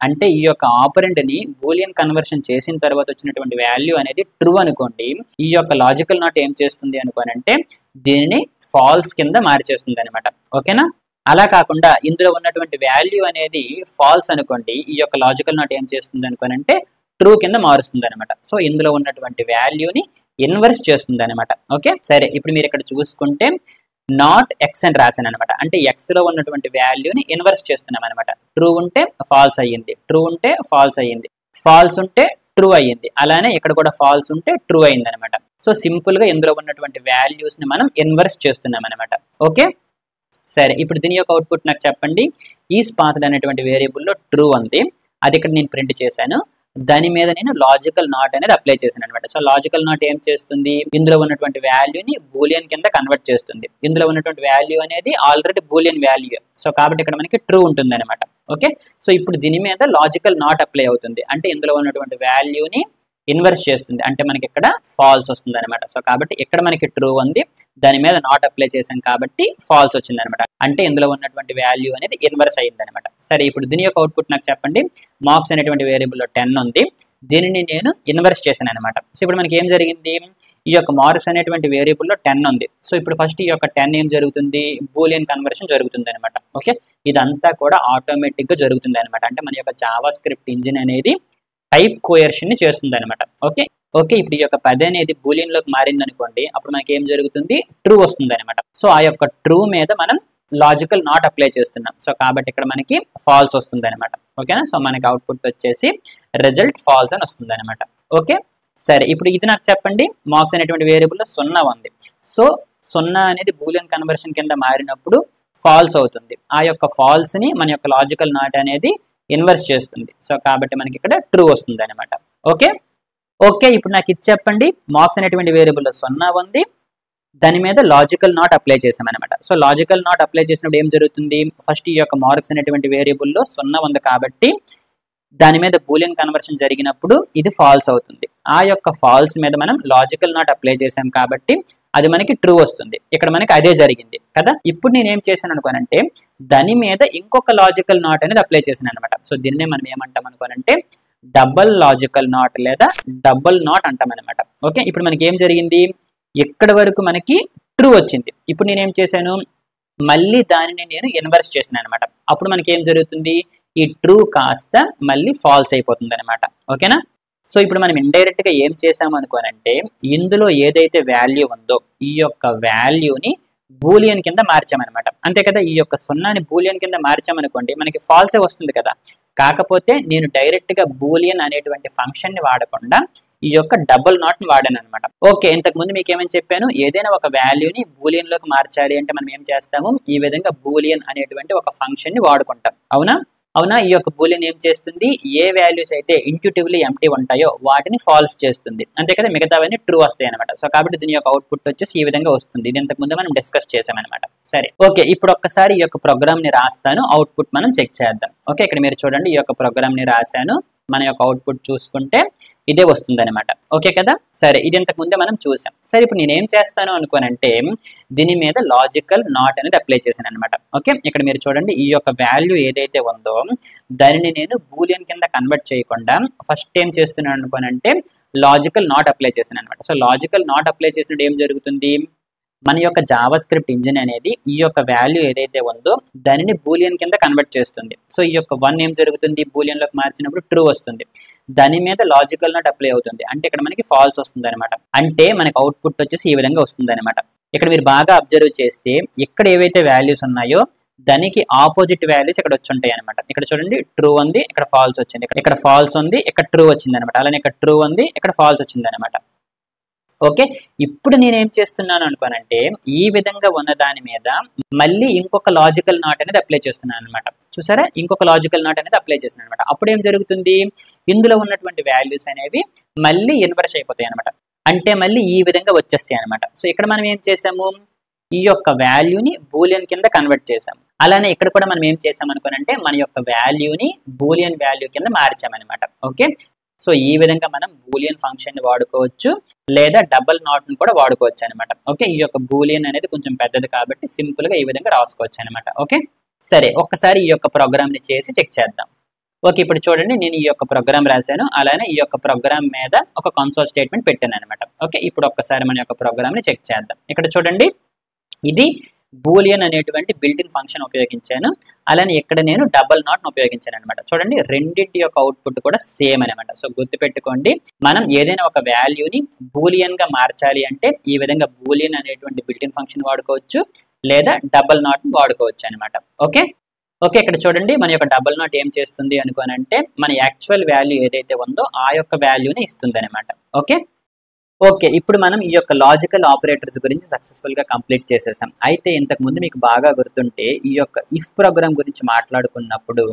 అంటే ఈ యొక్క ఆపరెంట్ ని బూలియన్ కన్వర్షన్ చేసిన తర్వాత వచ్చినటువంటి వాల్యూ అనేది ట్రూ అనుకోండి, ఈ యొక్క లాజికల్ నాట్ ఏం చేస్తుంది అనుకోనంటే దీనిని ఫాల్స్ కింద మార్చేస్తుంది అనమాట. ఓకేనా. అలా కాకుండా ఇందులో ఉన్నటువంటి వాల్యూ అనేది ఫాల్స్ అనుకోండి, ఈ యొక్క లాజికల్ నాట్ ఏం చేస్తుంది అనుకోనంటే ట్రూ కింద మారుస్తుంది అనమాట. సో ఇందులో ఉన్నటువంటి వాల్యూని ఇన్వర్స్ చేస్తుంది అనమాట. ఓకే, సరే, ఇప్పుడు మీరు ఇక్కడ చూసుకుంటే నాట్ ఎక్స్ అని రాశాను అనమాట. అంటే ఎక్స్ లో ఉన్నటువంటి వాల్యూని ఇన్వర్స్ చేస్తున్నాం అనమాట. ట్రూ ఉంటే ఫాల్స్ అయ్యింది, ట్రూ ఉంటే ఫాల్స్ అయ్యింది, ఫాల్స్ ఉంటే ట్రూ అయ్యింది, అలానే ఇక్కడ కూడా ఫాల్స్ ఉంటే ట్రూ అయింది అనమాట. సో సింపుల్ గా ఇందులో ఉన్నటువంటి వాల్యూస్ ని మనం ఇన్వర్స్ చేస్తున్నాం అనమాట. ఓకే, సరే, ఇప్పుడు దీని యొక్క అవుట్పుట్ నాకు చెప్పండి. ఈస్ పాస్డ్ అనేటువంటి వేరియబుల్లో ట్రూ ఉంది, అది ఇక్కడ నేను ప్రింట్ చేశాను. దాని మీద నేను లాజికల్ నాట్ అనేది అప్లై చేశాను అనమాట. సో లాజికల్ నాట్ ఏం చేస్తుంది, ఇందులో ఉన్నటువంటి వాల్యూని బూలియన్ కింద కన్వర్ట్ చేస్తుంది. ఇందులో ఉన్నటువంటి వాల్యూ అనేది ఆల్రెడీ బూలియన్ వాల్యూ, సో కాబట్టి ఇక్కడ మనకి ట్రూ ఉంటుంది అనమాట. ఓకే, సో ఇప్పుడు దీని మీద లాజికల్ నాట్ అప్లై అవుతుంది, అంటే ఇందులో ఉన్నటువంటి వాల్యూని ఇన్వర్స్ చేస్తుంది, అంటే మనకి ఇక్కడ ఫాల్స్ వస్తుంది అనమాట. సో కాబట్టి ఇక్కడ మనకి ట్రూ ఉంది, దాని మీద నాట్ అప్లై చేసాం కాబట్టి ఫాల్స్ వచ్చింది అనమాట, అంటే ఇందులో ఉన్నటువంటి వాల్యూ అనేది ఇన్వర్స్ అయ్యింది అనమాట. సరే, ఇప్పుడు దీని యొక్క అవుట్పుట్ నాకు చెప్పండి. మార్క్స్ అనేటువంటి వేరియబుల్లో 10 ఉంది, దీనిని నేను ఇన్వర్స్ చేశాను అనమాట. సో ఇప్పుడు మనకి ఏం జరిగింది, ఈ యొక్క మార్క్స్ అనేటువంటి వేరియబుల్లో 10 ఉంది. సో ఇప్పుడు ఫస్ట్ ఈ యొక్క 10 ఏం జరుగుతుంది, బూలియన్ కన్వర్షన్ జరుగుతుంది అనమాట. ఓకే, ఇదంతా కూడా ఆటోమేటిక్ గా జరుగుతుంది అనమాట, అంటే మన యొక్క జావా స్క్రిప్ట్ ఇంజిన్ అనేది టైప్ కోయర్షన్ ని చేస్తుంది అనమాట. ఓకే ఓకే, ఇప్పుడు ఈ యొక్క 10 అనేది బూలియన్ లోకి మారింది అనుకోండి, అప్పుడు మనకి ఏం జరుగుతుంది, ట్రూ వస్తుంది అనమాట. సో ఆ యొక్క ట్రూ మీద మనం లాజికల్ నాట్ అప్లై చేస్తున్నాం, సో కాబట్టి ఇక్కడ మనకి ఫాల్స్ వస్తుంది అనమాట. ఓకేనా, సో మనకి అవుట్పుట్ వచ్చేసి రిజల్ట్ ఫాల్స్ అని వస్తుంది అనమాట. ఓకే, సరే, ఇప్పుడు ఇది నాకు చెప్పండి. మార్క్స్ అనేటువంటి వేరియబుల్లో 0 ఉంది. సో 0 అనేది బూలియన్ కన్వర్షన్ కింద మారినప్పుడు ఫాల్స్ అవుతుంది. ఆ యొక్క ఫాల్స్ ని మన యొక్క లాజికల్ నాట్ అనేది ఇన్వర్స్ చేస్తుంది, సో కాబట్టి మనకి ఇక్కడ ట్రూ వస్తుంది అనమాట. ఓకే ఓకే, ఇప్పుడు నాకు ఇది చెప్పండి. మార్క్స్ అనేటువంటి వేరియబుల్లో 0 ఉంది, దాని మీద లాజికల్ నాట్ అప్లై చేసాం అనమాట. సో లాజికల్ నాట్ అప్లై చేసినప్పుడు ఏం జరుగుతుంది, ఫస్ట్ ఈ యొక్క మార్క్స్ అనేటువంటి వేరియబుల్లో 0 ఉంది కాబట్టి దాని మీద బూలియన్ కన్వర్షన్ జరిగినప్పుడు ఇది ఫాల్స్ అవుతుంది. ఆ యొక్క ఫాల్స్ మీద మనం లాజికల్ నాట్ అప్లై చేసాం కాబట్టి అది మనకి ట్రూ వస్తుంది. ఇక్కడ మనకి అదే జరిగింది కదా. ఇప్పుడు నేను ఏం చేశాను అనుకోనంటే, దాని మీద ఇంకొక లాజికల్ నాట్ అనేది అప్లై చేశాను అనమాట. సో దీన్నే మనం ఏమంటాం అనుకోనంటే డబల్ లాజికల్ నాట్ లేదా డబల్ నాట్ అంటాం అనమాట. ఓకే, ఇప్పుడు మనకి ఏం జరిగింది, ఇక్కడ వరకు మనకి ట్రూ వచ్చింది. ఇప్పుడు నేను ఏం చేశాను, మళ్ళీ దానిని నేను ఇన్వర్స్ చేశాను అనమాట. అప్పుడు మనకి ఏం జరుగుతుంది, ఈ ట్రూ కాస్త మళ్ళీ ఫాల్స్ అయిపోతుంది అనమాట. ఓకేనా, సో ఇప్పుడు మనం ఇండైరెక్ట్ గా ఏం చేసాము అనుకోనంటే, ఇందులో ఏదైతే వాల్యూ ఉందో ఈ యొక్క వాల్యూని బూలియన్ కింద మార్చామన్నమాట. అంతే కదా, ఈ యొక్క 0ని బూలియన్ కింద మార్చామనుకోండి మనకి ఫాల్సే వస్తుంది కదా. కాకపోతే నేను డైరెక్ట్ గా బూలియన్ అనేటువంటి ఫంక్షన్ ని వాడకుండా ఈ యొక్క డబుల్ నాట్ ని వాడాను అనమాట. ఓకే, ఇంతకు ముందు మీకు ఏమని చెప్పాను, ఏదైనా ఒక వాల్యూని బూలియన్ లోకి మార్చాలి అంటే మనం ఏం చేస్తాము, ఈ విధంగా బూలియన్ అనేటువంటి ఒక ఫంక్షన్ ని వాడుకుంటాం. అవునా అవునా, ఈ యొక్క బూలియన్ ఏం చేస్తుంది, ఏ వాల్యూస్ అయితే ఇంట్యూటివ్లీ ఎంప్టీ ఉంటాయో వాటిని ఫాల్స్ చేస్తుంది, అంతే కదా, మిగతావన్నీ ట్రూ వస్తాయి అనమాట. సో కాబట్టి దీని యొక్క అవుట్పుట్ వచ్చేసి ఈ విధంగా వస్తుంది. ఇది ఇంతకు ముందు మనం డిస్కస్ చేసామన్నమాట. సరే, ఓకే, ఇప్పుడు ఒక్కసారి ఈ యొక్క ప్రోగ్రామ్ ని రాస్తాను, అవుట్పుట్ మనం చెక్ చేద్దాం. ఓకే, ఇక్కడ మీరు చూడండి, ఈ యొక్క ప్రోగ్రామ్ ని రాశాను, మన యొక్క అవుట్పుట్ చూసుకుంటే ఇదే వస్తుంది అనమాట. ఓకే కదా, సరే, ఇది ఇంతకు ముందే మనం చూసాం. సరే, ఇప్పుడు నేనేం చేస్తాను అనుకోనంటే దీని మీద లాజికల్ నాట్ అనేది అప్లై చేశాను అనమాట. ఓకే, ఇక్కడ మీరు చూడండి, ఈ యొక్క వాల్యూ ఏదైతే ఉందో దానిని నేను బూలియన్ కింద కన్వర్ట్ చేయకుండా ఫస్ట్ ఏం చేస్తున్నాను అనుకోనంటే లాజికల్ నాట్ అప్లై చేశాను అనమాట. సో లాజికల్ నాట్ అప్లై చేసినప్పుడు ఏం జరుగుతుంది, మన యొక్క జావా స్క్రిప్ట్ ఇంజిన్ అనేది ఈ యొక్క వాల్యూ ఏదైతే ఉందో దానిని బూలియన్ కింద కన్వర్ట్ చేస్తుంది. సో ఈ యొక్క 1 ఏం జరుగుతుంది, బూలియన్ లోకి మార్చినప్పుడు ట్రూ వస్తుంది, దాని మీద లాజికల్ నాట్ అప్లై అవుతుంది, అంటే ఇక్కడ మనకి ఫాల్స్ వస్తుంది అనమాట. అంటే మనకి అవుట్పుట్ వచ్చేసి ఈ విధంగా వస్తుంది అనమాట. ఇక్కడ మీరు బాగా అబ్జర్వ్ చేస్తే ఇక్కడ ఏవైతే వాల్యూస్ ఉన్నాయో దానికి ఆపోజిట్ వాల్యూస్ ఇక్కడ వచ్చి ఉంటాయి అనమాట. ఇక్కడ చూడండి, ట్రూ ఉంది, ఇక్కడ ఫాల్స్ వచ్చింది, ఇక్కడ ఫాల్స్ ఉంది, ఇక్కడ ట్రూ వచ్చింది అనమాట. అలానే ఇక్కడ ట్రూ ఉంది, ఇక్కడ ఫాల్స్ వచ్చింది అనమాట. ఓకే, ఇప్పుడు నేనేం చేస్తున్నాను అనుకోనంటే ఈ విధంగా ఉన్న దాని మీద మళ్ళీ ఇంకొక లాజికల్ నాట్ అనేది అప్లై చేస్తున్నాను అనమాట. చూసారా, ఇంకొక లాజికల్ నాట్ అనేది అప్లై చేస్తున్నాను అనమాట. అప్పుడు ఏం జరుగుతుంది, ఇందులో ఉన్నటువంటి వాల్యూస్ అనేవి మళ్ళీ ఇన్వర్స్ అయిపోతాయి అనమాట, అంటే మళ్ళీ ఈ విధంగా వచ్చేస్తాయి అనమాట. సో ఇక్కడ మనం ఏం చేసాము, ఈ యొక్క వాల్యూని బూలియన్ కింద కన్వర్ట్ చేసాము. అలానే ఇక్కడ కూడా మనం ఏం చేసాం అనుకోనంటే మన యొక్క వాల్యూని బూలియన్ వాల్యూ కింద మార్చామన్నమాట. ఓకే, సో ఈ విధంగా మనం బూలియన్ ఫంక్షన్ ని వాడుకోవచ్చు, లేదా డబుల్ నాట్ ని కూడా వాడుకోవచ్చు అనమాట. ఓకే, ఈ యొక్క బూలియన్ అనేది కొంచెం పెద్దది కాబట్టి సింపుల్ గా ఈ విధంగా రాసుకోవచ్చు అనమాట. ఓకే, సరే, ఒక్కసారి ఈ యొక్క ప్రోగ్రామ్ ని చేసి చెక్ చేద్దాం. ఓకే, ఇప్పుడు చూడండి, నేను ఈ యొక్క ప్రోగ్రామ్ రాశాను, అలానే ఈ యొక్క ప్రోగ్రామ్ మీద ఒక కన్సోల్ స్టేట్మెంట్ పెట్టాను అనమాట. ఓకే, ఇప్పుడు ఒక్కసారి మన యొక్క ప్రోగ్రామ్ ని చెక్ చేద్దాం. ఇక్కడ చూడండి, ఇది బూలియన్ అనేటువంటి బిల్ట్-ఇన్ ఫంక్షన్ ఉపయోగించాను, అలానే ఇక్కడ నేను డబుల్ నాట్ ఉపయోగించాను అనమాట. చూడండి, రెండింటి యొక్క అవుట్పుట్ కూడా సేమ్ అనమాట. సో గుర్తుపెట్టుకోండి, మనం ఏదైనా ఒక వాల్యూని బూలియన్ గా మార్చాలి అంటే ఈ విధంగా బూలియన్ అనేటువంటి బిల్ట్-ఇన్ ఫంక్షన్ వాడుకోవచ్చు, లేదా డబుల్ నాట్ వాడుకోవచ్చు అనమాట. ఓకే ఓకే, ఇక్కడ చూడండి, మన యొక్క డబుల్ నాట్ ఏం చేస్తుంది అనుకోనంటే మన యాక్చువల్ వాల్యూ ఏదైతే ఉందో ఆ యొక్క వాల్యూని ఇస్తుంది అనమాట. ఓకే ఓకే, ఇప్పుడు మనం ఈ యొక్క లాజికల్ ఆపరేటర్స్ గురించి సక్సెస్ఫుల్ గా కంప్లీట్ చేసేసాం. అయితే ఇంతకు ముందు మీకు బాగా గుర్తుంటే ఈ యొక్క ఇఫ్ ప్రోగ్రామ్ గురించి మాట్లాడుకున్నప్పుడు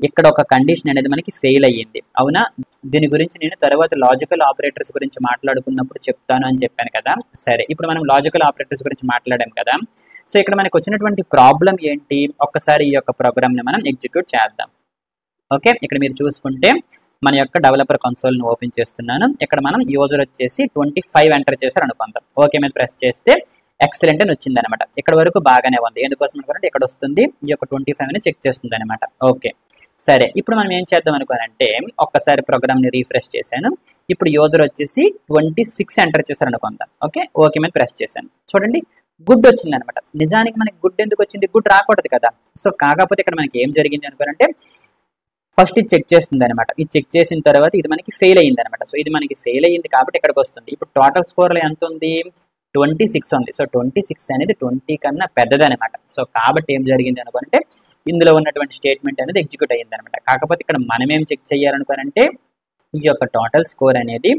ఇక్కడ ఒక కండిషన్ అనేది మనకి ఫెయిల్ అయ్యింది, అవునా? దీని గురించి నేను తర్వాత లాజికల్ ఆపరేటర్స్ గురించి మాట్లాడుకున్నప్పుడు చెప్తాను అని చెప్పాను కదా. సరే, ఇప్పుడు మనం లాజికల్ ఆపరేటర్స్ గురించి మాట్లాడాం కదా. సో ఇక్కడ మనకు వచ్చినటువంటి ప్రాబ్లం ఏంటి, ఒక్కసారి ఈ యొక్క ప్రోగ్రామ్ ని మనం ఎగ్జిక్యూట్ చేద్దాం. ఓకే, ఇక్కడ మీరు చూసుకుంటే మన యొక్క డెవలపర్ కన్సోల్ ని ఓపెన్ చేస్తున్నాను. ఇక్కడ మనం యూజర్ వచ్చేసి 25 ఎంటర్ చేశారు అనుకుందాం. ఓకే మీద ప్రెస్ చేస్తే ఎక్సలెంట్ అని వచ్చింది అనమాట. ఇక్కడ వరకు బాగానే ఉంది. ఎందుకోసం అనుకోండి ఇక్కడ వస్తుంది ఈ యొక్క 25 ని చెక్ చేస్తుంది అనమాట. ఓకే సరే, ఇప్పుడు మనం ఏం చేద్దాం అనుకోనంటే ఒక్కసారి ప్రోగ్రామ్ ని రీఫ్రెష్ చేశాను. ఇప్పుడు యూజర్ వచ్చేసి 26 ఎంటర్ చేశారు అనుకుందాం. ఓకే మీద ప్రెస్ చేశాను. చూడండి గుడ్ వచ్చింది అనమాట. నిజానికి మనకి గుడ్ ఎందుకు వచ్చింది, గుడ్ రాకూడదు కదా. సో కాకపోతే ఇక్కడ మనకి ఏం జరిగింది అనుకోనంటే ఫస్ట్ ఇది చెక్ చేస్తుంది అనమాట. ఇది చెక్ చేసిన తర్వాత ఇది మనకి ఫెయిల్ అయ్యింది అనమాట. సో ఇది మనకి ఫెయిల్ అయ్యింది కాబట్టి ఇక్కడికి వస్తుంది. ఇప్పుడు టోటల్ స్కోర్లో ఎంత ఉంది, 26 ఉంది. సో 26 అనేది 20 కన్నా పెద్దది అనమాట. సో కాబట్టి ఏం జరిగింది అనుకుంటే ఇందులో ఉన్నటువంటి స్టేట్మెంట్ అనేది ఎగ్జిక్యూట్ అయ్యింది అనమాట. కాకపోతే ఇక్కడ మనం ఏం చెక్ చేయాలనుకోనంటే ఈ యొక్క టోటల్ స్కోర్ అనేది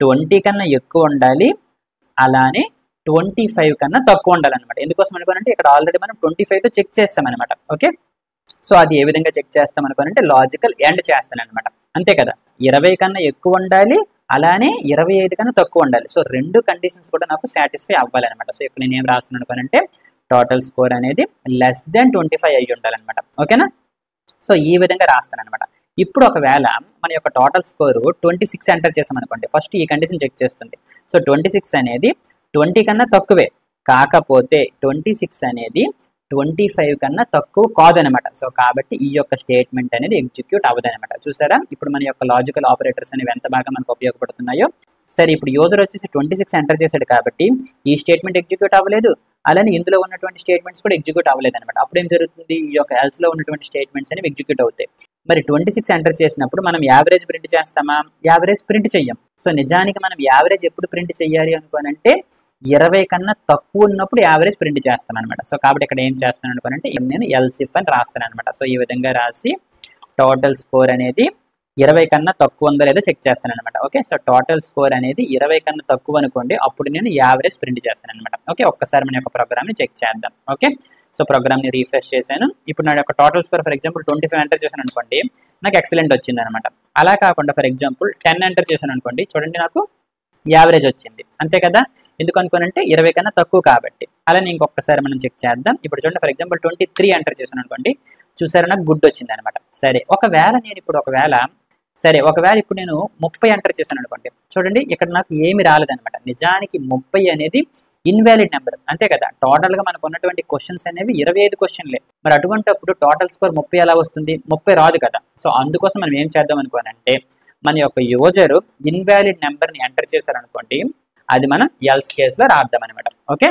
20 కన్నా ఎక్కువ ఉండాలి, అలానే 25 కన్నా తక్కువ ఉండాలన్నమాట. ఎందుకోసం అనుకోనంటే ఇక్కడ ఆల్రెడీ మనం 25తో చెక్ చేస్తాం అనమాట. ఓకే, సో అది ఏ విధంగా చెక్ చేస్తాం అనుకోనంటే లాజికల్ ఎండ్ చేస్తాను అనమాట. అంతే కదా, 20 కన్నా ఎక్కువ ఉండాలి, అలానే 25 కన్నా తక్కువ ఉండాలి. సో రెండు కండిషన్స్ కూడా నాకు సాటిస్ఫై అవ్వాలన్నమాట. సో ఇక్కడ నేను ఏం రాస్తున్నాను అనుకోనంటే టోటల్ స్కోర్ అనేది లెస్ దెన్ 25 అయ్యి ఉండాలన్నమాట. ఓకేనా, సో ఈ విధంగా రాస్తాను అనమాట. ఇప్పుడు ఒకవేళ మన యొక్క టోటల్ స్కోర్ 26 ఎంటర్ చేసాం అనుకోండి, ఫస్ట్ ఈ కండిషన్ చెక్ చేస్తుంది. సో 26 అనేది 20 కన్నా తక్కువే, కాకపోతే 26 అనేది 25 కన్నా తక్కువ కాదనమాట. సో కాబట్టి ఈ యొక్క స్టేట్మెంట్ అనేది ఎగ్జిక్యూట్ అవ్వదనమాట. చూసారా, ఇప్పుడు మన యొక్క లాజికల్ ఆపరేటర్స్ అనేవి ఎంత బాగా మనకు ఉపయోగపడుతున్నాయో. సరే, ఇప్పుడు యూజర్ వచ్చేసి 26 ఎంటర్ చేశాడు కాబట్టి ఈ స్టేట్మెంట్ ఎగ్జిక్యూట్ అవ్వలేదు, అలానే ఇందులో ఉన్నటువంటి స్టేట్మెంట్స్ కూడా ఎగ్జిక్యూట్ అవ్వలేదు అనమాట. అప్పుడు ఏం జరుగుతుంది, ఈ యొక్క ఎల్స్ లో ఉన్నటువంటి స్టేట్మెంట్స్ అనేవి ఎగ్జిక్యూట్ అవుతాయి. మరి 26 ఎంటర్ చేసినప్పుడు మనం యావరేజ్ ప్రింట్ చేస్తామా, యావరేజ్ ప్రింట్ చెయ్యం. సో నిజానికి మనం యావరేజ్ ఎప్పుడు ప్రింట్ చెయ్యాలి అనుకోనంటే 20 కన్నా తక్కువ ఉన్నప్పుడు యావరేజ్ ప్రింట్ చేస్తాను అనమాట. సో కాబట్టి ఇక్కడ ఏం చేస్తాను అనుకోనంటే నేను ఎల్సిఫ్ అని రాస్తాను అనమాట. సో ఈ విధంగా రాసి టోటల్ స్కోర్ అనేది 20 కన్నా తక్కువ ఉందో లేదో చెక్ చేస్తాను అనమాట. ఓకే, సో టోటల్ స్కోర్ అనేది 20 కన్నా తక్కువ అనుకోండి, అప్పుడు నేను యావరేజ్ ప్రింట్ చేస్తాను అనమాట. ఓకే, ఒక్కసారి మన యొక్క ప్రోగ్రామ్ ని చెక్ చేద్దాం. ఓకే, సో ప్రోగ్రామ్ ని రీఫ్రెష్ చేశాను. ఇప్పుడు నా యొక్క total score for example 25 enter చేశాను అనుకోండి, నాకు ఎక్సలెంట్ వచ్చింది అనమాట. అలా కాకుండా ఫర్ ఎగ్జాంపుల్ 10 ఎంటర్ చేశాను అనుకోండి, చూడండి నాకు యావరేజ్ వచ్చింది. అంతే కదా, ఎందుకు అనుకోనంటే 20 కన్నా తక్కువ కాబట్టి. అలానే ఇంకొకసారి మనం చెక్ చేద్దాం. ఇప్పుడు చూడండి ఫర్ ఎగ్జాంపుల్ 23 ఎంటర్ చేశాను అనుకోండి, చూసారా నాకు గుడ్ వచ్చింది అనమాట. సరే, ఒకవేళ ఇప్పుడు నేను 30 ఎంటర్ చేశాను అనుకోండి, చూడండి ఇక్కడ నాకు ఏమి రాలేదనమాట. నిజానికి 30 అనేది ఇన్వాలిడ్ నెంబర్, అంతే కదా. టోటల్ గా మనకు ఉన్నటువంటి క్వశ్చన్స్ అనేవి 25 క్వశ్చన్లే. మరి అటువంటిప్పుడు టోటల్ స్కోర్ 30 ఎలా వస్తుంది, 30 రాదు కదా. సో అందుకోసం మనం ఏం చేద్దాం అనుకోనంటే మన యొక్క యూజర్ ఇన్వాలిడ్ నెంబర్ ని ఎంటర్ చేశారనుకోండి, అది మనం ఎల్స్ కేసులో రాద్దాం అనమాట. ఓకే,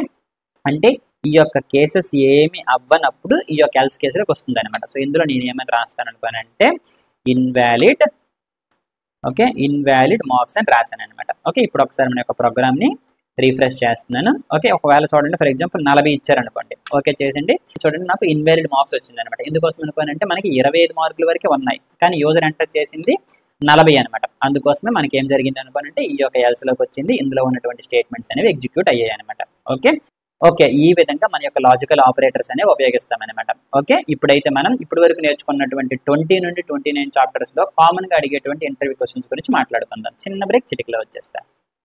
అంటే ఈ యొక్క కేసెస్ ఏమి అవ్వనప్పుడు ఈ యొక్క ఎల్స్ కేసులోకి వస్తుంది అనమాట. సో ఇందులో నేను ఏమని రాస్తాను అనుకోనంటే ఇన్వాలిడ్, ఓకే, ఇన్వాలిడ్ మార్క్స్ అని రాశాను అనమాట. ఓకే, ఇప్పుడు ఒకసారి మన యొక్క ప్రోగ్రామ్ ని రీఫ్రెష్ చేస్తున్నాను. ఓకే, ఒకవేళ చూడండి ఫర్ ఎగ్జాంపుల్ 40 ఇచ్చారనుకోండి, ఓకే చేసిండి, చూడండి నాకు ఇన్వాలిడ్ మార్క్స్ వచ్చింది అనమాట. ఎందుకోసం అనుకోనంటే మనకి 25 మార్కుల వరకు ఉన్నాయి, కానీ యూజర్ ఎంటర్ చేసింది 40 అనమాట. అందుకోసమే మనకి ఏం జరిగింది అనుకోనంటే ఈ యొక్క ఎల్స్ లోకి వచ్చింది, ఇందులో ఉన్నటువంటి స్టేట్మెంట్స్ అనేవి ఎగ్జిక్యూట్ అయ్యాయి అనమాట. ఓకే, ఈ విధంగా మన యొక్క లాజికల్ ఆపరేటర్స్ అనేవి ఉపయోగిస్తాం అనమాట. ఓకే, ఇప్పుడైతే మనం ఇప్పటి వరకు నేర్చుకున్నటువంటి 20 నుండి 29 చాప్టర్స్ లో కామన్ గా అడిగేటువంటి ఇంటర్వ్యూ క్వశ్చన్స్ గురించి మాట్లాడుకుందాం. చిన్న బ్రేక్, చిటికలో వచ్చేస్తా.